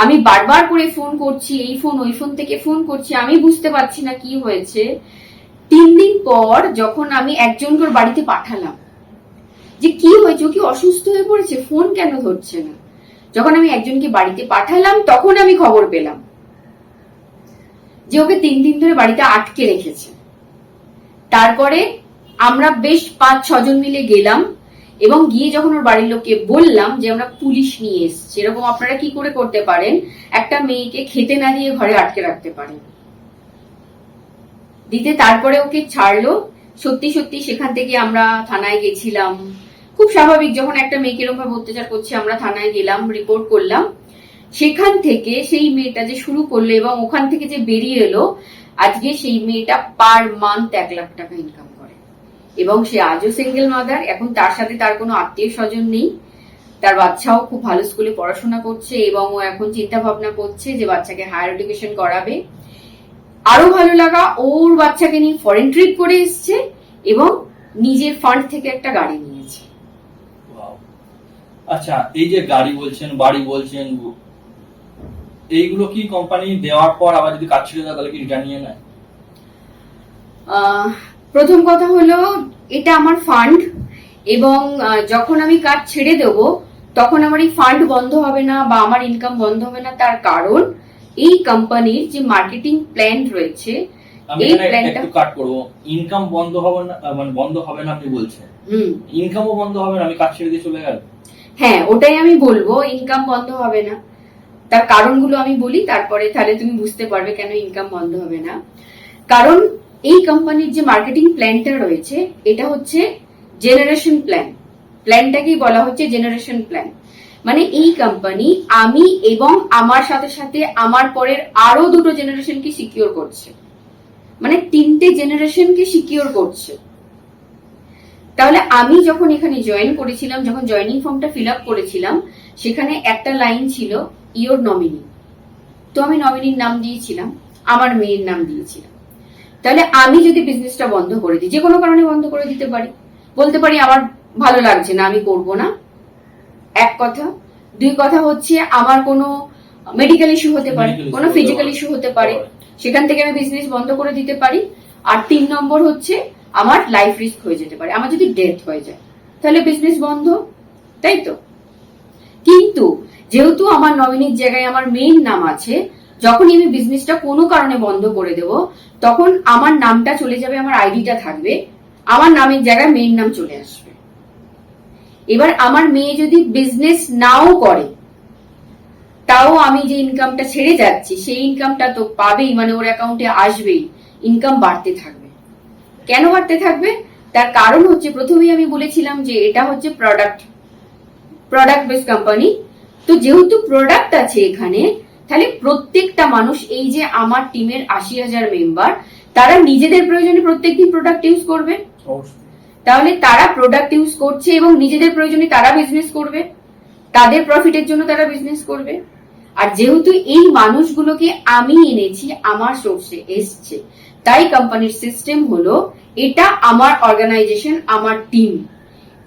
আমি বারবার করে ফোন করছি, এই ফোন ওই ফোন থেকে ফোন করছি, আমি বুঝতে পারছি না কি হয়েছে। 3 দিন পর যখন আমি একজনকে বাড়িতে পাঠালাম যে কি হয়েছে, ও কি অসুস্থ হয়ে পড়েছে, ফোন কেন ধরছে না, যখন আমি একজনকে বাড়িতে পাঠালাম তখন আমি খবর পেলাম যে ওকে 3 দিন ধরে বাড়িতে আটকে রেখেছে। তারপরে আমরা বেশ 5-6 জন মিলে গেলাম এবং গিয়ে যখন ওর বাড়ির লোককে বললাম যে আমরা পুলিশ নিয়ে এসেছি, এরকম আপনারা কি করে করতে পারেন, একটা মেয়েকে খেতে না দিয়ে ঘরে আটকে রাখতে পারেন। দিতে তারপরে ওকে ছাড়লো। সত্যি সত্যি সেখান থেকে আমরা থানায় গেছিলাম, খুব স্বাভাবিক, যখন একটা মেয়েকে এরকম ভাবে অত্যাচার করছে আমরা থানায় গেলাম, রিপোর্ট করলাম। সেখান থেকে সেই মেয়েটা যে শুরু করলো এবং ওখান থেকে যে বেরিয়ে এলো, আজকে সেই মেয়েটা পার মান্থ 1 লাখ টাকা ইনকাম করে এবং সে আজও সিঙ্গেল মাদার। এখন তার সাথে তার কোনো আত্মীয় স্বজন নেই, তার বাচ্চাও খুব ভালো স্কুলে পড়াশোনা করছে এবং ও এখন চিন্তা ভাবনা করছে যে বাচ্চাকে হায়ার এডুকেশন করাবে। আরো ভালো লাগা, ওর বাচ্চাকে নিয়ে ফরেন ট্রিপ করে এসছে এবং নিজের ফান্ড থেকে একটা গাড়ি নিয়েছে। আচ্ছা, এই যে গাড়ি বলছেন, বাড়ি বলছেন, এইগুলো কি কোম্পানি দেওয়ার পর আবার যদি কাজ ছেড়ে দেয় তাহলে কি রিটার্ন নিয়ে নেয়? প্রথম কথা হলো এটা আমার ফান্ড এবং যখন আমি কাজ ছেড়ে দেব তখন আমার এই ফান্ড বন্ধ হবে না বা আমার ইনকাম বন্ধ হবে না। তার কারণ এই কোম্পানির যে মার্কেটিং প্ল্যান রয়েছে, এই প্ল্যানটা একটু কাট করব, ইনকাম বন্ধ হবে না মানে বন্ধ হবে না আপনি বলছেন, ইনকামও বন্ধ হবে না আমি কাজ ছেড়ে দিয়ে চলে গেল? হ্যাঁ, ওটাই আমি বলবো, ইনকাম বন্ধ হবে না। তার কারণগুলো আমি বলি, তারপরে তাহলে তুমি বুঝতে পারবে কেন ইনকাম বন্ধ হবে না। কারণ এই কোম্পানির যে মার্কেটিং প্ল্যানটা রয়েছে এটা হচ্ছে জেনারেশন প্ল্যান। প্ল্যানটাকেই বলা হচ্ছে জেনারেশন প্ল্যান। মানে এই কোম্পানি আমি এবং আমার সাথে সাথে আমার পরের আরো 2টো জেনারেশনকে সিকিউর করছে, মানে 3টে জেনারেশনকে সিকিউর করছে। তাহলে আমি যখন এখানে জয়েন করেছিলাম, যখন জয়েনিং ফর্মটা ফিল আপ করেছিলাম, সেখানে একটা লাইন ছিল ইওর নমিনি। তো আমি নমিনির নাম দিয়েছিলাম, আমার মেয়ের নাম দিয়েছিলাম। তাহলে আমি যদি বিজনেসটা বন্ধ করে দিই, যে কোনো কারণে বন্ধ করে দিতে পারি, বলতে পারি আমার ভালো লাগছে না, আমি করব না, এক কথা। 2 কথা হচ্ছে আমার কোনো মেডিকেল ইস্যু হতে পারে, কোনো ফিজিক্যাল ইস্যু হতে পারে, সেখান থেকে আমি বিজনেস বন্ধ করে দিতে পারি। আর 3 নম্বর হচ্ছে আমার লাইফ রিস্ক হয়ে যেতে পারে, আমার যদি ডেথ হয়ে যায় তাহলে বিজনেস বন্ধ, তাই তো? কিন্তু যেহেতু আমার নমিনির জায়গায় আমার মেইন নাম আছে, যখনই আমি বিজনেসটা কোনো কারণে বন্ধ করে দেব তখন আমার নামটা চলে যাবে, আমার আইডিটা থাকবে, আমার নামের জায়গায় মেইন নাম চলে আসবে। এবার আমার মেয়ে যদি বিজনেস নাও করে তাও আমি যে ইনকামটা ছেড়ে যাচ্ছি সেই ইনকামটা তো পাবেই, মানে ওর অ্যাকাউন্টে আসবেই, ইনকাম বাড়তে থাকবে। কেন বাড়তে থাকবে? তার কারণ হচ্ছে প্রথমেই আমি বলেছিলাম যে এটা হচ্ছে প্রোডাক্ট বেস কোম্পানি। তো যেহেতু প্রোডাক্ট আছে এখানে, তাহলে প্রত্যেকটা মানুষ, এই যে আমার টিমের 80,000 মেম্বার, তারা নিজেদের প্রয়োজনে প্রত্যেকদিন প্রোডাক্ট ইউজ করবে। তাহলে তারা প্রোডাক্ট ইউজ করছে এবং নিজেদের প্রয়োজনে তারা বিজনেস করবে, তাদের প্রফিটের জন্য তারা বিজনেস করবে। আর যেহেতু এই মানুষগুলোকে আমি এনেছি, আমার সোর্সে এসছে, তাই কোম্পানির সিস্টেম হলো এটা আমার অর্গানাইজেশন, আমার টিম।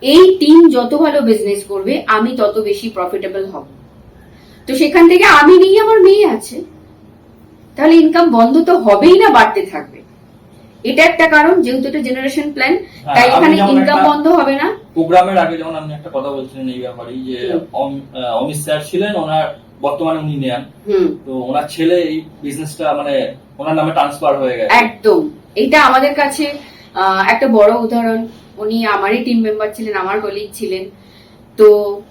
এই টিম যত ভালো বিজনেস করবে আমি তত বেশি প্রফিটেবল হব। তো সেখান থেকে আমি নেই, আমার মেয়ে আছে, তাহলে ইনকাম বন্ধ তো হবেই না, বাড়তে থাকবে। এটা একটা কারণ, যেহেতু এটা জেনারেশন প্ল্যান, হ্যাঁ, তাই আপনি এখানে যেমন ইনকাম একটা- বন্ধ হবে না। প্রোগ্রামের আগে যেমন আপনি একটা কথা বলছিলেন এই ব্যাপারে যে অমিত স্যার ছিলেন, ওনার বর্তমানে উনি নেন, তো ওনার ছেলে এই বিজনেসটা মানে ওনার নামে ট্রান্সফার হয়ে গেছে। একদম, এটা আমাদের কাছে একটা বড় উদাহরণ। উনি আমারই টিম মেম্বার ছিলেন, আমার কলিগ ছিলেন। তো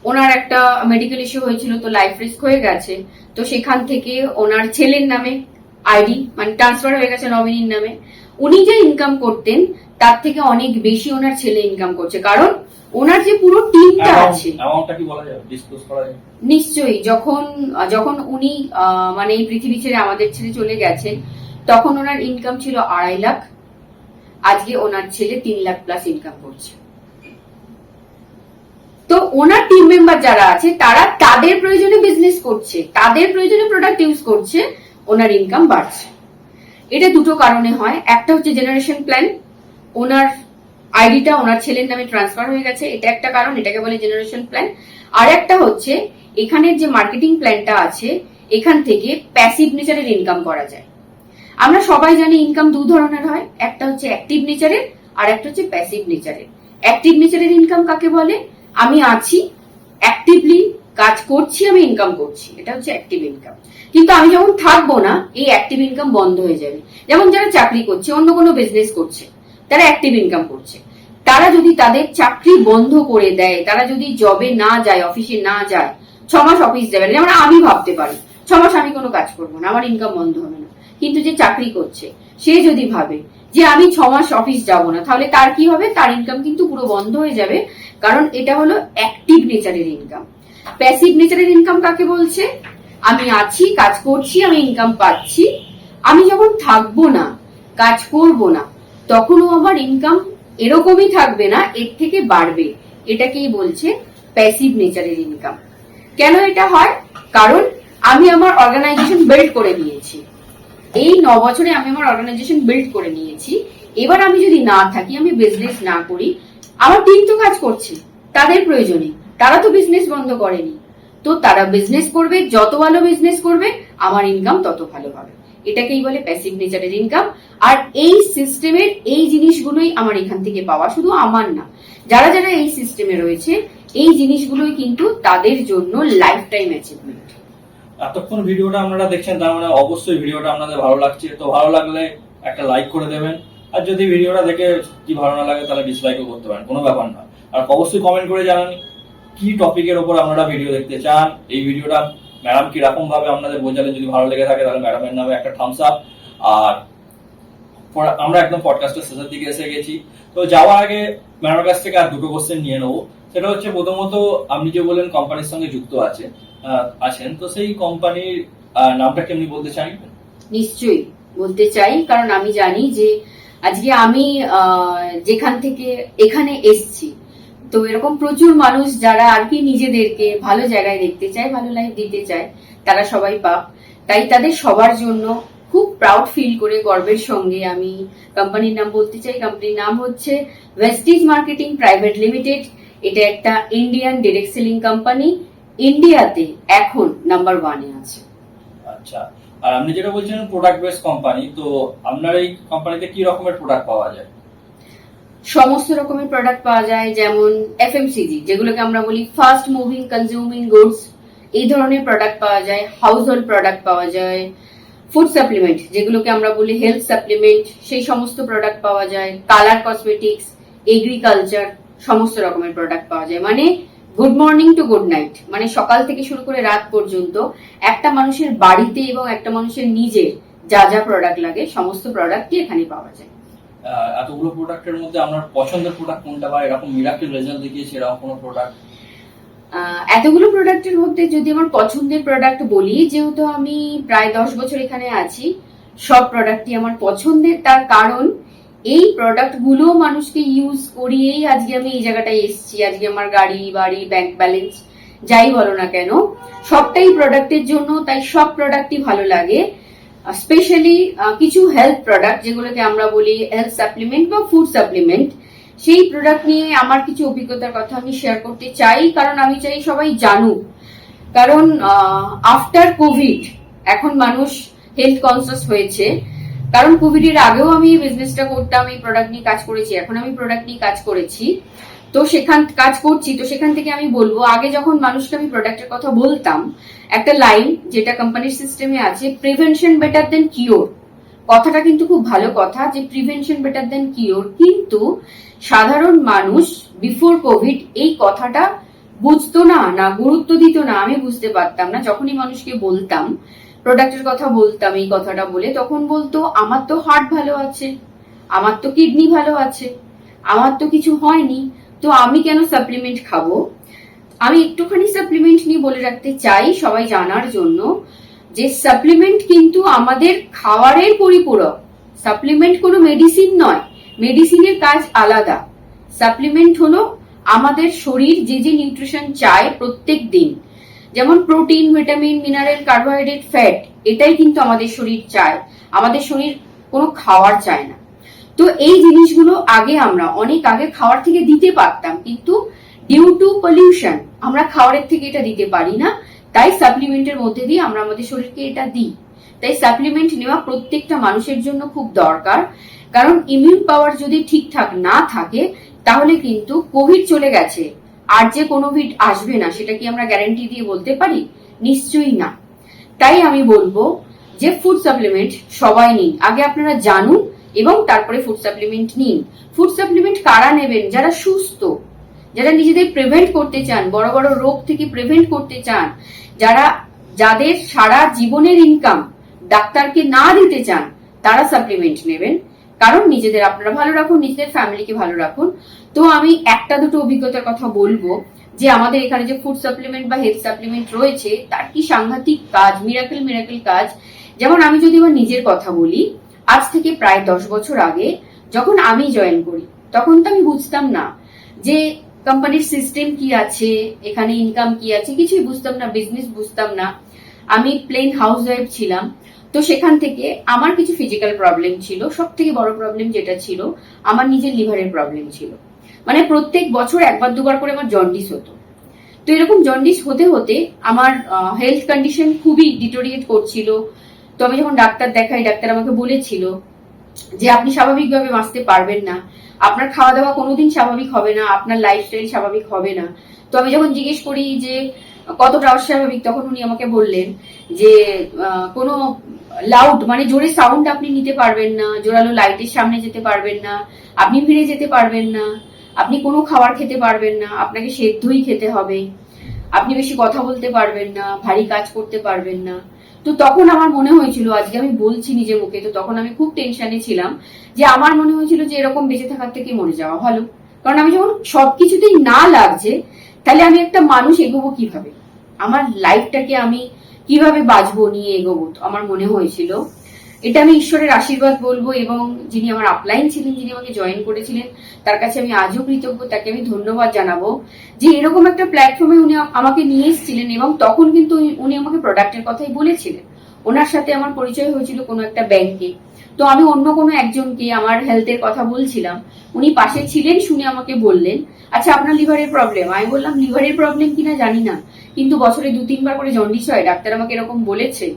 ওনার একটা মেডিকেল ইস্যু হয়েছিল, তো লাইফ রিস্ক হয়ে গেছে। তো সেখান থেকে ওনার ছেলের নামে আইডি মানে ট্রান্সফার হয়ে গেছে নমিনির নামে। উনি যে ইনকাম করতেন তার থেকে অনেক বেশি ওনার ছেলে ইনকাম করছে, কারণ ওনার যে পুরো টিমটা আছে। অ্যামাউন্টটা কি বলা যাবে, ডিসক্লোজ করা যাবে? নিশ্চয়ই, যখন যখন উনি মানে এই পৃথিবী ছেড়ে আমাদের ছেড়ে চলে গেছেন, তখন ওনার ইনকাম ছিল 2.5 লাখ। আজকে ওনার ছেলে 3 লাখ প্লাস ইনকাম করছে। তো ওনার টিম মেম্বার যারা আছে তারা তাদের প্রয়োজনে বিজনেস করছে, তাদের প্রয়োজনে প্রোডাক্ট ইউজ করছে, ওনার ইনকাম বাড়ছে। এটা দুটো কারণে হয়। একটা হচ্ছে জেনারেশন প্ল্যান, ওনার আইডিটা ওনার ছেলের নামে ট্রান্সফার হয়ে গেছে, এটা একটা কারণ, এটাকে বলে জেনারেশন প্ল্যান। আর একটা হচ্ছে এখানের যে মার্কেটিং প্ল্যানটা আছে, এখান থেকে প্যাসিভ নেচারের ইনকাম করা যায়। আমরা সবাই জানি ইনকাম দু ধরনের হয়, একটা হচ্ছে অ্যাক্টিভ নেচারের আর একটা হচ্ছে প্যাসিভ নেচারের। অ্যাক্টিভ নেচারের ইনকাম কাকে বলে? আমি আছি, অ্যাক্টিভলি কাজ করছি, আমি ইনকাম করছি, এটা হচ্ছে অ্যাক্টিভ ইনকাম। কিন্তু আমি যখন থাকবো না, এই অ্যাক্টিভ ইনকাম বন্ধ হয়ে যাবে। যেমন যারা চাকরি করছে, অন্য কোনো বিজনেস করছে, তারা অ্যাক্টিভ ইনকাম করছে। তারা যদি তাদের চাকরি বন্ধ করে দেয়, তারা যদি জবে না যায়, অফিসে না যায়, 6 মাস অফিস যাবে না, যেমন আমি ভাবতে পারি 6 মাস আমি কোনো কাজ করবো না, আমার ইনকাম বন্ধ হবে না। কিন্তু যে চাকরি করছে সে যদি ভাবে যে আমি 6 মাস অফিস যাব না, তাহলে তার কি হবে? তার ইনকাম কিন্তু পুরো বন্ধ হয়ে যাবে, কারণ এটা হলো অ্যাক্টিভ নেচারের ইনকাম। প্যাসিভ নেচারের ইনকাম কাকে বলছে? আমি আছি, কাজ করছি, আমি ইনকাম পাচ্ছি, আমি যখন থাকবো না, কাজ করব না, তখনও আমার ইনকাম এরকমই থাকবে না, এর থেকে বাড়বে। এটাকেই বলছে প্যাসিভ নেচারের ইনকাম। কেন এটা হয়? কারণ আমি আমার অর্গানাইজেশন বিল্ড করে নিয়েছি, এই 9 বছরে আমি আমার অর্গানাইজেশন বিল্ড করে নিয়েছি। এবার আমি যদি না থাকি, আমি বিজনেস না করি, আমার টিম তো কাজ করছে তাদের প্রয়োজনে, তারা তো বিজনেস বন্ধ করেনি। তো তারা বিজনেস করবে, যত ভালো বিজনেস করবে আমার ইনকাম তত ভালো হবে। এটাকেই বলে প্যাসিভ নেচারের ইনকাম। আর এই সিস্টেমের এই জিনিসগুলোই আমার এখান থেকে পাওয়া, শুধু আমার না, যারা যারা এই সিস্টেমে রয়েছে, এই জিনিসগুলোই কিন্তু তাদের জন্য লাইফ টাইম অ্যাচিভমেন্ট। এতক্ষণ ভিডিওটা আপনারা দেখছেন, তার মানে অবশ্যই ভিডিওটা আপনাদের ভালো লাগছে। তো ভালো লাগলে একটা লাইক করে দেবেন, আর যদি ভিডিওটা দেখে কি ভালো না লাগে তাহলে ডিসলাইকও করতে পারেন, কোনো ব্যাপার না। আর অবশ্যই কমেন্ট করে জানান কি টপিকের উপর আপনারা ভিডিও দেখতে চান। এই ভিডিওটা ম্যাডাম কিরকম ভাবে আপনাদের বোঝালেন, যদি ভালো লেগে থাকে তাহলে ম্যাডামের নামে একটা থামস আপ। আর আমরা একদম পডকাস্টের শেষের দিকে এসে গেছি। তো যাওয়ার আগে ম্যাডামের কাছ থেকে আর দুটো কোশ্চেন নিয়ে নেবো। সেটা হচ্ছে, প্রথমত আপনি যে বললেন কোম্পানির সঙ্গে যুক্ত আছেন, তো সেই কোম্পানির নামটা কি আপনি বলতে চান? নিশ্চয়ই বলতে চাই, কারণ আমি জানি যে আজকে আমি যেখান থেকে এখানে এসছি, তো এরকম প্রচুর মানুষ যারা আর কি নিজেদেরকে ভালো জায়গায় দেখতে চায়, ভালো লাইফ দিতে চায়, তারা সবাই পাক। তাই তাদের সবার জন্য খুব প্রাউড ফিল করে গর্বের সঙ্গে আমি কোম্পানির নাম বলতে চাই। কোম্পানির নাম হচ্ছে ভেস্টিজ মার্কেটিং প্রাইভেট লিমিটেড। এটা একটা ইন্ডিয়ান ডিরেক্ট সেলিং কোম্পানি, ইন্ডিয়াতে এখন নাম্বার 1-এ আছে। আচ্ছা, আর আপনি যেটা বলছেন প্রোডাক্ট বেস কোম্পানি, তো আপনার এই কোম্পানিতে কি রকমের প্রোডাক্ট পাওয়া যায়? সমস্ত রকমের প্রোডাক্ট পাওয়া যায়, যেমন এফএমসিজি, যেগুলোকে আমরা বলি ফাস্ট মুভিং কনজিউমিং গুডস, এই ধরনের প্রোডাক্ট পাওয়া যায়। হাউস হোল্ড প্রোডাক্ট পাওয়া যায়। ফুড সাপ্লিমেন্ট, যেগুলোকে আমরা বলি হেলথ সাপ্লিমেন্ট, সেই সমস্ত প্রোডাক্ট পাওয়া যায়। কালার কসমেটিক্স, এগ্রিকালচার, সমস্ত রকমের প্রোডাক্ট পাওয়া যায়। মানে good morning to good night, মানে সকাল থেকে শুরু করে রাত পর্যন্ত একটা মানুষের বাড়িতে এবং একটা মানুষের নিজের যা যা প্রোডাক্ট লাগে, সমস্ত প্রোডাক্টই এখানে পাওয়া যায়। এতগুলো প্রোডাক্টের মধ্যে আপনার পছন্দের প্রোডাক্ট কোনটা, বা এরকম মিরাকেল রেজাল্ট দেখিয়েছে এরকম কোনো প্রোডাক্ট? এতগুলো প্রোডাক্টের মধ্যে যদি আমার পছন্দের প্রোডাক্ট বলি, যেহেতু আমি প্রায় 10 বছর এখানে আছি, সব প্রোডাক্টই আমার পছন্দের। তার কারণ এই প্রোডাক্ট গুলো মানুষকে ইউজ করিয়েই আজকে আমি এই জায়গাটায় এসেছি। আজকে আমার গাড়ি, বাড়ি, ব্যাংক ব্যালেন্স যাই বলো না কেন, সবটাই প্রোডাক্টের জন্য। তাই সব প্রোডাক্টই ভালো লাগে। স্পেশালি কিছু হেলথ প্রোডাক্ট, যেগুলোকে আমরা বলি হেলথ সাপ্লিমেন্ট বা ফুড সাপ্লিমেন্ট, সেই প্রোডাক্ট নিয়ে আমার কিছু অভিজ্ঞতার কথা আমি শেয়ার করতে চাই, কারণ আমি চাই সবাই জানুক। কারণ আফটার কোভিড এখন মানুষ হেলথ কনসিয়াস হয়েছে। কারণ কোভিড এর আগেও আমি এই বিজনেসটা করতাম, এই প্রোডাক্ট নিয়ে কাজ করেছি, এখন আমি প্রোডাক্ট নিয়ে কাজ করেছি, তো সেখান থেকে আমি বলবো, আগে যখন মানুষকে আমি প্রোডাক্টের কথা বলতাম, একটা লাইন যেটা কোম্পানির সিস্টেমে আছে, প্রিভেনশন বেটার দেন কিওর। কথাটা কিন্তু খুব ভালো কথা, যে প্রিভেনশন বেটার দেন কিওর, কিন্তু সাধারণ মানুষ বিফোর কোভিড এই কথাটা বুঝতো না, না গুরুত্ব দিত না। আমি বুঝতে পারতাম না, যখনই মানুষকে বলতাম, প্রোডাক্টের কথা বলতাম এই কথাটা বলে, তখন বলতো আমার তো হার্ট ভালো আছে, আমার তো কিডনি ভালো আছে, আমার তো কিছু হয়নি, তো আমি কেন সাপ্লিমেন্ট খাবো। আমি একটুখানি সাপ্লিমেন্ট নিয়ে বলে রাখতে চাই সবাই জানার জন্য, যে সাপ্লিমেন্ট কিন্তু আমাদের খাবারের পরিপূরক। সাপ্লিমেন্ট কোনো মেডিসিন নয়, মেডিসিনের কাজ আলাদা। সাপ্লিমেন্ট হলো আমাদের শরীর যে যে নিউট্রিশন চায় প্রত্যেক দিন, যেমন protein, vitamin, mineral, carbohydrate, fat, এটাই কিন্তু আমাদের শরীর চায়। আমাদের শরীর কোনো খাওয়ার চায় না। তো এই জিনিসগুলো আগে আমরা অনেক আগে খাওয়ার থেকে দিতে পারতাম, কিন্তু ডিউ টু পলিউশন আমরা খাওয়ারের থেকে এটা দিতে পারি না, তাই সাপ্লিমেন্টের মধ্যে দিয়ে আমরা আমাদের শরীরকে এটা দিই। তাই সাপ্লিমেন্ট নেওয়া প্রত্যেকটা মানুষের জন্য খুব দরকার, কারণ ইমিউন পাওয়ার যদি ঠিকঠাক না থাকে তাহলে কিন্তু কোভিড চলে গেছে, আর যে কোভিড আসবে না সেটা কি আমরা গ্যারান্টি দিয়ে বলতে পারি? নিশ্চয়ই না। তাই আমি বলবো যে ফুড সাপ্লিমেন্ট সবাই নিন, আগে আপনারা জানুন এবং তারপরে ফুড সাপ্লিমেন্ট নিন। ফুড সাপ্লিমেন্ট কারা নেবেন? যারা সুস্থ, যারা নিজেদের প্রিভেন্ট করতে চান, বড় বড় রোগ থেকে প্রিভেন্ট করতে চান, যাদের সারা জীবনের ইনকাম ডাক্তারকে না দিতে চান, তারা সাপ্লিমেন্ট নেবেন। কারণ নিজেদের আপনারা ভালো রাখুন, নিজেদের ফ্যামিলিকে ভালো রাখুন। তো আমি একটা দুটো অভিজ্ঞতার কথা বলবো, যে আমাদের এখানে যে ফুড সাপ্লিমেন্ট বা হেলথ সাপ্লিমেন্ট রয়েছে তার কি সাংঘাতিক কাজ, মিরাকেল কাজ। যেমন আমি যদি আমার নিজের কথা বলি, আজ থেকে প্রায় 10 বছর আগে যখন আমি জয়েন করি, তখন তো আমি বুঝতাম না যে কোম্পানির সিস্টেম কি আছে, এখানে ইনকাম কি আছে, কিছুই বুঝতাম না, বিজনেস বুঝতাম না। আমি প্লেন হাউস ওয়াইফ ছিলাম। তো সেখান থেকে আমার কিছু ফিজিক্যাল প্রবলেম ছিল। সব থেকে বড় প্রবলেম যেটা ছিল, আমার নিজের লিভারের প্রবলেম ছিল। মানে প্রত্যেক বছর একবার দুবার করে আমার জন্ডিস হতো। তো এরকম জন্ডিস হতে হতে আমার হেলথ কন্ডিশন খুবই ডিটোরিয়েট করছিল। তো আমি যখন ডাক্তার দেখাই, ডাক্তার আমাকে বলেছিল যে আপনি স্বাভাবিকভাবে বাঁচতে পারবেন না, আপনার খাওয়া দাওয়া কোনোদিন স্বাভাবিক হবে না, আপনার লাইফস্টাইল স্বাভাবিক হবে না। তো আমি যখন জিজ্ঞেস করি যে কতটা অস্বাভাবিক, তখন উনি আমাকে বললেন যে কোনো লাউড মানে জোরে সাউন্ড আপনি নিতে পারবেন না, জোরালো লাইটের সামনে যেতে পারবেন না, আপনি ফিরে যেতে পারবেন না, আপনি কোনো খাবার খেতে পারবেন না, আপনাকে সেদ্ধই খেতে হবে, আপনি বেশি কথা বলতে পারবেন না, ভারী কাজ করতে পারবেন না। তো তখন আমার মনে হয়েছিল, আজকে আমি বলছি নিজে মুখে, তো তখন আমি খুব টেনশনে ছিলাম, যে আমার মনে হয়েছিল যে এরকম বেঁচে থাকার থেকে মরে যাওয়া ভালো। কারণ আমি যখন সবকিছুতেই না লাগছে, তাহলে আমি একটা মানুষ এগোবো কিভাবে, আমার লাইফটাকে আমি কিভাবে বাঁচবো নিয়ে এগোবো, আমার মনে হয়েছিল। এটা আমি ঈশ্বরের আশীর্বাদ বলবো, এবং যিনি আমার আপলাইন ছিলেন, যিনি আমাকে জয়েন করেছিলেন, তার কাছে আমি আজও কৃতজ্ঞ, তাকে আমি ধন্যবাদ জানাবো যে এরকম একটা প্ল্যাটফর্মে উনি আমাকে নিয়ে এসেছিলেন। এবং তখন কিন্তু উনি আমাকে প্রোডাক্টের কথাই বলেছিলেন। ওনার সাথে আমার পরিচয় হয়েছিল কোনো একটা ব্যাংকে। তো আমি অন্য কোনো একজনকে আমার হেলথের কথা বলছিলাম, উনি পাশে ছিলেন, শুনে আমাকে বললেন, আচ্ছা আপনার লিভারের প্রবলেম। আমি বললাম লিভারের প্রবলেম কিনা জানি না, কিন্তু বছরে 2-3 বার করে জন্ডিস হয়, ডাক্তার আমাকে এরকম বলেছে,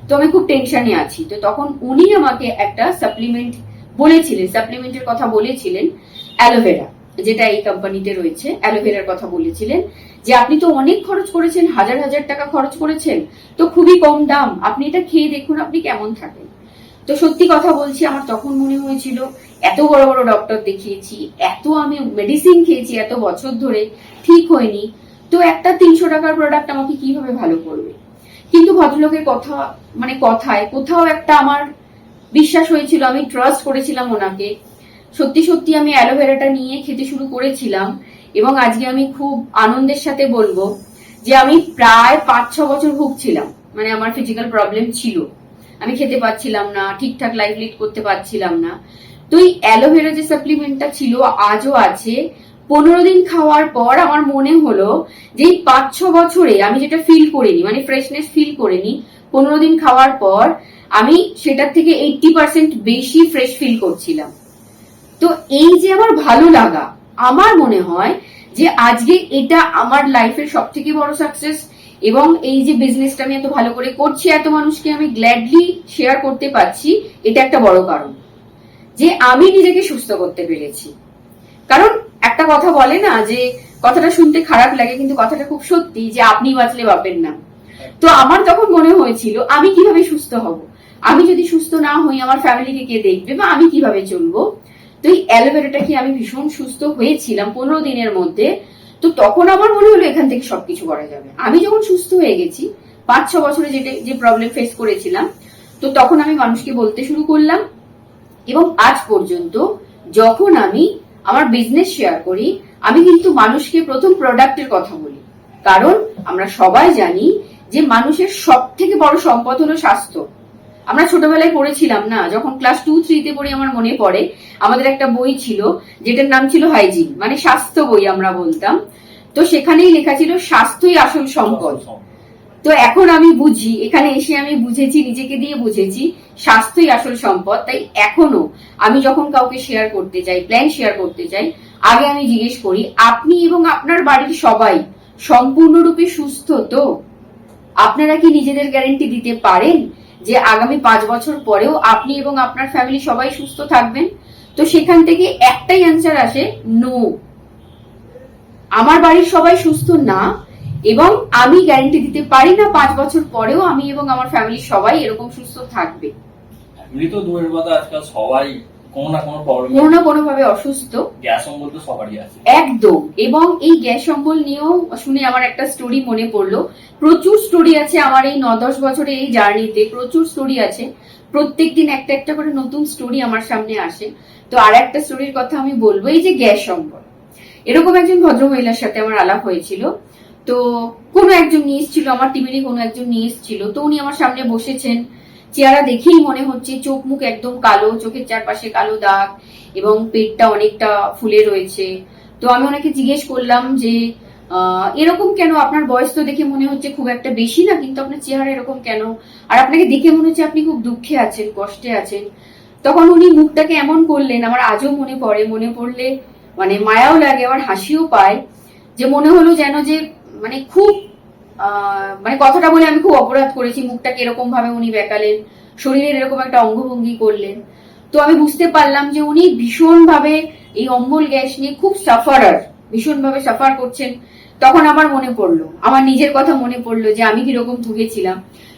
তো আমি খুব টেনশনে আছি। তো তখন উনি আমাকে একটা সাপ্লিমেন্ট বলেছিলেন, সাপ্লিমেন্টের কথা বলেছিলেন, অ্যালোভেরা, যেটা এই কোম্পানিতে রয়েছে, অ্যালোভেরার কথা বলেছিলেন, যে আপনি তো অনেক খরচ করেছেন, হাজার হাজার টাকা খরচ করেছেন, তো খুবই কম দাম, আপনি এটা খেয়ে দেখুন আপনি কেমন থাকেন। তো সত্যি কথা বলছি, আমার তখন মনে হয়েছিল এত বড় বড় ডক্টর দেখিয়েছি, এত আমি মেডিসিন খেয়েছি এত বছর ধরে, ঠিক হয়নি, তো একটা 300 টাকার প্রোডাক্ট আমাকে কিভাবে ভালো করবে। কিন্তু ভদ্রলোকের কথা মানে কথায় কোথাও একটা আমার বিশ্বাস হয়েছিল, আমি ট্রাস্ট করেছিলাম ওনাকে। সত্যি সত্যি আমি অ্যালোভেরাটা নিয়ে খেতে শুরু করেছিলাম, এবং আজকে আমি খুব আনন্দের সাথে বলবো যে আমি প্রায় 5-6 বছর ভুগছিলাম, মানে আমার ফিজিক্যাল প্রবলেম ছিল, আমি খেতে পাচ্ছিলাম না, ঠিকঠাক লাইফ লিড করতে পারছিলাম না। তো এই অ্যালোভেরা যে সাপ্লিমেন্টটা ছিল, আজও আছে। 15 দিন খাওয়ার পর আমার মনে হলো যে এই 5-6 বছরে আমি যেটা ফিল করিনি, মানে ফ্রেশনেস ফিল করিনি, 15 দিন খাওয়ার পর আমি সেটার থেকে 80% বেশি ফ্রেশ ফিল করছিলাম। তো এই যে আমার ভালো লাগা, আমার মনে হয় যে আজকে এটা আমার লাইফের সব থেকে বড় সাকসেস, এবং এই যে বিজনেসটা আমি এত ভালো করে করছি, এত মানুষকে আমি গ্ল্যাডলি শেয়ার করতে পারছি, এটা একটা বড় কারণ যে আমি নিজেকে সুস্থ করতে পেরেছি। কারণ একটা কথা বলে না, যে কথাটা শুনতে খারাপ লাগে কিন্তু কথাটা খুব সত্যি, যে আপনি বাঁচলে বাপের নাম। তো আমার তখন মনে হয়েছিল আমি কিভাবে সুস্থ হব, আমি যদি সুস্থ না হই আমার ফ্যামিলিকে কে দেখবে, বা আমি কিভাবে চলবো। তো এই অ্যালোভেরাটা কি আমি ভীষণ সুস্থ হয়েছিলাম 15 দিনের মধ্যে। তো তখন আমার মনে হলো এখান থেকে সবকিছু করা যাবে। আমি যখন সুস্থ হয়ে গেছি 5-6 বছরে যে প্রবলেম ফেস করেছিলাম, তো তখন আমি মানুষকে বলতে শুরু করলাম। এবং আজ পর্যন্ত যখন আমি আমার বিজনেস শেয়ার করি, আমি কিন্তু মানুষকে প্রথম প্রোডাক্টের কথা বলি। কারণ আমরা সবাই জানি যে মানুষের সব থেকে বড় সম্পদ হলো স্বাস্থ্য। আমরা ছোটবেলায় পড়েছিলাম না, যখন ক্লাস 2-3-তে পড়ি আমার মনে পড়ে, আমাদের একটা বই ছিল যেটার নাম ছিল হাইজিন, মানে স্বাস্থ্য বই আমরা বলতাম। তো সেখানেই লেখা ছিল স্বাস্থ্যই আসল সম্পদ। তো এখন আমি বুঝি, এখানে এসে আমি বুঝেছি, নিজেকে দিয়ে বুঝেছি স্বাস্থ্যই আসল সম্পদ। তাই এখনো আমি যখন কাউকে শেয়ার করতে চাই, প্ল্যান শেয়ার করতে চাই, আগে আমি জিজ্ঞেস করি আপনি এবং আপনার বাড়ির সবাই সম্পূর্ণরূপে সুস্থ তো? আপনারা কি নিজেদের গ্যারান্টি দিতে পারেন যে আগামী 5 বছর পরেও আপনি এবং আপনার ফ্যামিলি সবাই সুস্থ থাকবেন? তো সেখান থেকে একটাই অ্যান্সার আসে, নো। আমার বাড়ির সবাই সুস্থ না, এবং আমি গ্যারান্টি দিতে পারি না 5 বছর পরেও আমি এবং আমার ফ্যামিলি সবাই এরকম সুস্থ থাকবে। ফ্যামিলি তো দূরের কথা, আজকাল সবাই কোনো না কোনো প্রবলেম, কোনো না কোনো ভাবে অসুস্থ। গ্যাস অম্বল তো সবারই আছে। একদম। এবং এই গ্যাস অম্বল নিয়েও শুনে আমার একটা স্টোরি মনে পড়লো। প্রচুর স্টোরি আছে আমার এই 9-10 বছরে এই জার্নিতে, প্রচুর স্টোরি আছে। প্রত্যেকদিন একটা একটা করে নতুন স্টোরি আমার সামনে আসে। তো আর একটা স্টোরির কথা আমি বলবো, এই যে গ্যাস অম্বল, এরকম একজন ভদ্র মহিলার সাথে আমার আলাপ হয়েছিল। তো কোনো একজন নিয়ে এসেছিল, আমার টিমেরই কোনো একজন নিয়ে এসেছিল। তো উনি আমার সামনে বসেছেন, চেহারা দেখেই মনে হচ্ছে চোখ মুখ একদম কালো, চোখের চারপাশে কালো দাগ, এবং পেটটা অনেকটা ফুলে রয়েছে। তো আমি ওনাকে জিজ্ঞেস করলাম যে এরকম কেন, আপনার বয়স তো দেখে মনে হচ্ছে খুব একটা বেশি না, কিন্তু আপনার চেহারা এরকম কেন, আর আপনাকে দেখে মনে হচ্ছে আপনি খুব দুঃখে আছেন, কষ্টে আছেন। তখন উনি মুখটাকে এমন করলেন, আমার আজও মনে পড়ে, মনে পড়লে মানে মায়াও লাগে, আবার হাসিও পায়, যে মনে হলো যেন যে মানে খুব মানে কথাটা বলে আমি খুব অপরাধ করেছি, মুখটাকে এরকম ভাবে উনি বেঁকালেন, শরীরের এরকম একটা অঙ্গভঙ্গি করলেন। তো আমি বুঝতে পারলাম যে উনি ভীষণ ভাবে এই অম্বল গ্যাস নিয়ে খুব ভীষণ ভাবে সাফার করছেন। তখন আমার মনে পড়লো, আমার নিজের কথা মনে পড়লো যে আমি কিরকম ভুগেছিলাম।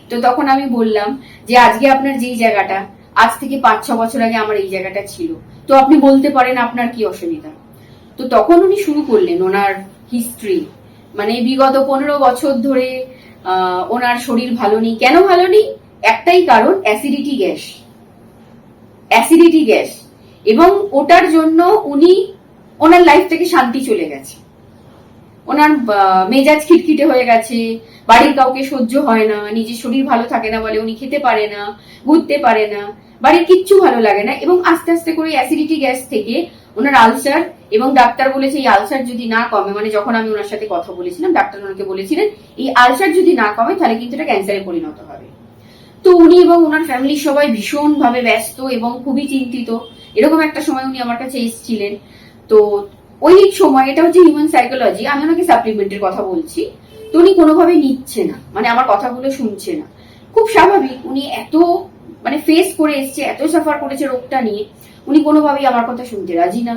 তো তখন আমি বললাম যে আজকে আপনার যেই জায়গাটা, আজ থেকে 5-6 বছর আগে আমার এই জায়গাটা ছিল, তো আপনি বলতে পারেন আপনার কি অসুবিধা। তো তখন উনি শুরু করলেন ওনার হিস্ট্রি, মানে বিগত 15 বছর ধরে ওনার শরীর ভালো নেই। কেন ভালো নেই? একটাই কারণ, অ্যাসিডিটি গ্যাস। এবং ওটার জন্য উনি, ওনার লাইফ থেকে শান্তি চলে গেছে, ওনার মেজাজ খিটখিটে হয়ে গেছে, বাড়ির কাউকে সহ্য হয় না, নিজের শরীর ভালো থাকে না বলে উনি খেতে পারে না, ঘুরতে পারে না, বাড়ির কিচ্ছু ভালো লাগে না। এবং আস্তে আস্তে করে অ্যাসিডিটি গ্যাস থেকে ওনার আলসার, এবং ডাক্তার বলেছে এই আলসার যদি না কমে, মানে যখন আমি ওনার সাথে কথা বলেছিলাম ডাক্তার ওনাকে বলেছিলেন এই আলসার যদি না কমে তাহলে কিন্তু এটা ক্যান্সারে পরিণত হবে। তো উনি এবং ওনার ফ্যামিলির সবাই ভীষণ ভাবে ব্যস্ত এবং খুবই চিন্তিত। এরকম একটা সময় উনি আমার কাছে এসেছিলেন। তো ওই সময়, এটা হচ্ছে হিউম্যান সাইকোলজি, আমি ওনাকে সাপ্লিমেন্টের কথা বলছি। তো উনি কোনোভাবে নিচ্ছে না, মানে আমার কথাগুলো শুনছে না। খুব স্বাভাবিক, উনি এত মানে ফেস করে এসছে, এত সাফার করেছে রোগটা নিয়ে, উনি কোনোভাবেই আমার কথা শুনতে রাজি না।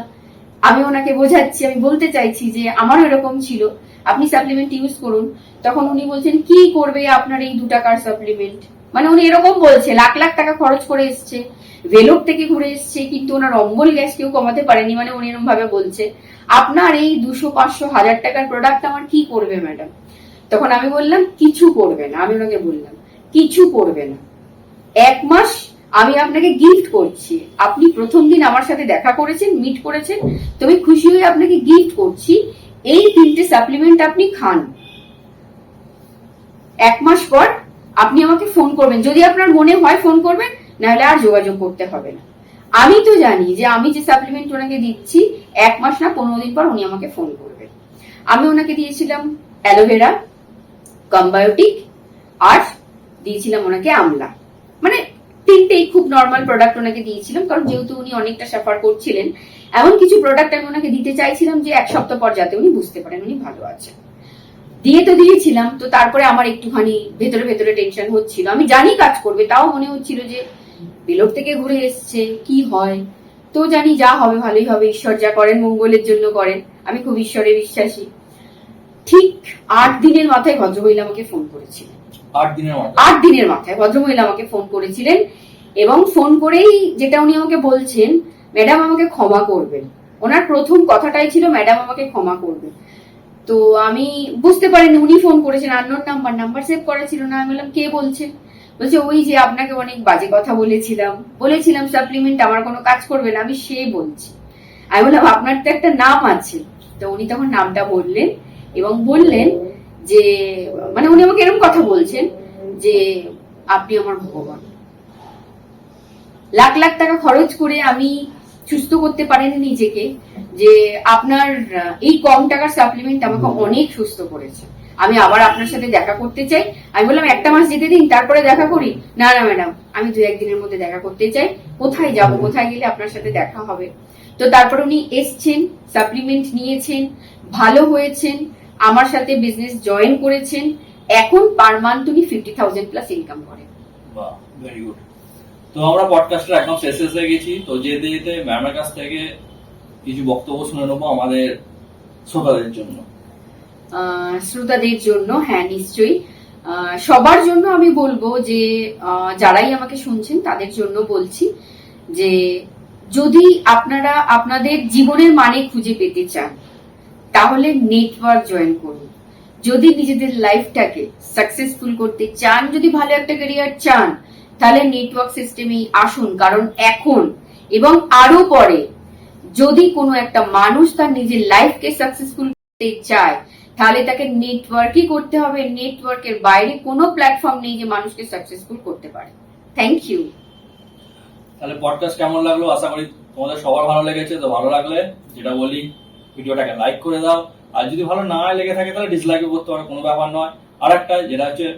আমি ওনাকে বোঝাচ্ছি, আমি বলতে চাইছি যে আমারও এরকম ছিল, আপনি সাপ্লিমেন্ট ইউজ করুন। তখন উনি বলছেন কি করবে আপনার এই 2 টাকার সাপ্লিমেন্ট, মানে উনি এরকম বলছে, লাখ লাখ টাকা খরচ করে এসছে, ভেলোর থেকে ঘুরে এসছে, কিন্তু ওনার অম্বল গ্যাস কেউ কমাতে পারেনি। মানে উনি এরকম ভাবে বলছে আপনার এই 200, 500, 1000 টাকার প্রোডাক্ট আমার কি করবে ম্যাডাম। তখন আমি বললাম কিছু করবে না, আমি ওনাকে বললাম কিছু করবে না, 1 মাস আমি আপনাকে গিফট করছি, আপনি প্রথম দিন আমার সাথে দেখা করেছেন, মিট করেছেন, তো আমি খুশি হয়ে আপনাকে গিফট করছি, এই 3টে সাপ্লিমেন্ট আপনি খান, 1 মাস পর আপনি আমাকে ফোন করবেন, যদি আপনার মনে হয় ফোন করবেন, নাহলে আর যোগাযোগ করতে হবে না। আমি তো জানি যে আমি যে সাপ্লিমেন্ট ওনাকে দিচ্ছি 1 মাস না 15 দিন পর উনি আমাকে ফোন করবেন। আমি ওনাকে দিয়েছিলাম অ্যালোভেরা, কম্বায়োটিক, আর দিয়েছিলাম ওনাকে আমলা, মানে 3টেই খুব নর্মাল প্রোডাক্ট ওনাকে দিয়েছিলাম। কারণ যেহেতু উনি অনেকটা সাফার করছিলেন, এমন কিছু প্রোডাক্ট আমি ওনাকে দিতে চাইছিলাম যে 1 সপ্তাহ পর যাতে উনি বুঝতে পারেন উনি ভালো আছেন। দিয়ে তো দিয়েছিলাম, তো তারপরে আমার একটুখানি ভেতরে ভেতরে টেনশন হচ্ছিল। আমি জানি কাজ করবে, তাও মনে হচ্ছিল যে বেলোর থেকে ঘুরে এসছে, কি হয়। তো জানি যা হবে ভালোই হবে, ঈশ্বর যা করেন মঙ্গলের জন্য করেন, আমি খুব ঈশ্বরে বিশ্বাসী। ঠিক 8 দিনের মাথায় ভদ্রমহিলা আমাকে ফোন করেছিলেন। 8 দিনের মাথায়? 8 দিনের মাথায় ভদ্রমহিলা আমাকে ফোন করেছিলেন, এবং ফোন করেই যেটা উনি আমাকে বলছেন, ম্যাডাম আমাকে ক্ষমা করবেন। ওনার প্রথম কথাটাই ছিল ম্যাডাম আমাকে ক্ষমা করবেন। তো আমি বুঝতে পারিনি উনি ফোন করেছেন, আননোন নাম্বার সেভ করা ছিল না। আমি বললাম কে বলছেন? বলছে ওই যে আপনাকে অনেক বাজে কথা বলেছিলাম সাপ্লিমেন্ট আমার কোনো কাজ করবে না, আমি সে বলছি। আমি বললাম আপনার তো একটা নাম আছে। তো উনি তখন নামটা বললেন এবং বললেন যে, মানে উনি আমাকে এরকম কথা বলছেন যে আপনি আমার ভগবান। লাখ লাখ টাকা খরচ করে আমি সুস্থ করতে পারিনি নিজেকে, যে আপনার এই কম টাকার সাপ্লিমেন্ট আমাকে অনেক সুস্থ করেছে। আমি আবার আপনার সাথে দেখা করতে চাই। আমি বললাম 1 মাস যেতে দিন, তারপরে দেখা করি। না না ম্যাডাম, আমি 2-1 দিনের মধ্যে দেখা করতে চাই। কোথায় যাব, কোথায় গেলে আপনার সাথে দেখা হবে? তো তারপর উনি এসছেন, সাপ্লিমেন্ট নিয়েছেন, ভালো হয়েছেন, আমার সাথে বিজনেস জয়েন করেছেন। এখন পার মান্থ উনি 50,000 প্লাস ইনকাম করেন। বাহ, ভেরি গুড। তো আমরা পডকাস্টের একদম শেষে এসে গেছি। তো যেতে যেতে ম্যামের কাছ থেকে কিছু বক্তব্য শুনে নেবো আমাদের শ্রোতাদের জন্য। শ্রোতাদের জন্য, হ্যাঁ নিশ্চয়ই। সবার জন্য আমি বলবো যে যারাই আমাকে শুনছেন তাদের জন্য বলছি যে যদি আপনারা আপনাদের জীবনের মানে খুঁজে পেতে চান তাহলে নেটওয়ার্ক জয়েন করুন। যদি নিজেদের লাইফটাকে সাকসেসফুল করতে চান, যদি ভালো একটা ক্যারিয়ার চান, তাহলে নেটওয়ার্ক সিস্টেমেই আসুন। কারণ এখন এবং আরো পরে যদি কোনো একটা মানুষ তার নিজের লাইফকে সাকসেসফুল করতে চায়, তাহলে তাকে নেটওয়ার্কই করতে হবে। নেটওয়ার্কের বাইরে কোনো প্ল্যাটফর্ম নেই যে মানুষকে সাকসেসফুল করতে পারে। Thank you. তাহলে পডকাস্ট কেমন লাগলো? আশা করি তোমাদের সবার ভালো লেগেছে। তো ভালো লাগলে যেটা বলি, ভিডিওটাকে লাইক করে দাও। আর যদি ভালো না লেগে থাকে তাহলে ডিসলাইকও করতে পারো, কোনো ব্যাপার নয়। আর একটা যেটা হচ্ছে,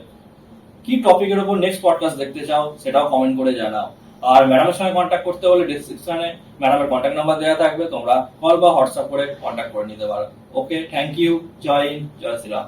কি টপিকের উপর নেক্সট পডকাস্ট দেখতে চাও সেটাও কমেন্ট করে জানাও। আর ম্যাডামের সঙ্গে কন্ট্যাক্ট করতে হলে ডেসক্রিপশনে ম্যাডামের কন্ট্যাক্ট নাম্বার দেওয়া থাকবে, তোমরা কল বা হোয়াটসঅ্যাপ করে কন্ট্যাক্ট করে নিতে পারো। Okay, thank you. জয় হিন্দ, জয় শ্রীরাম।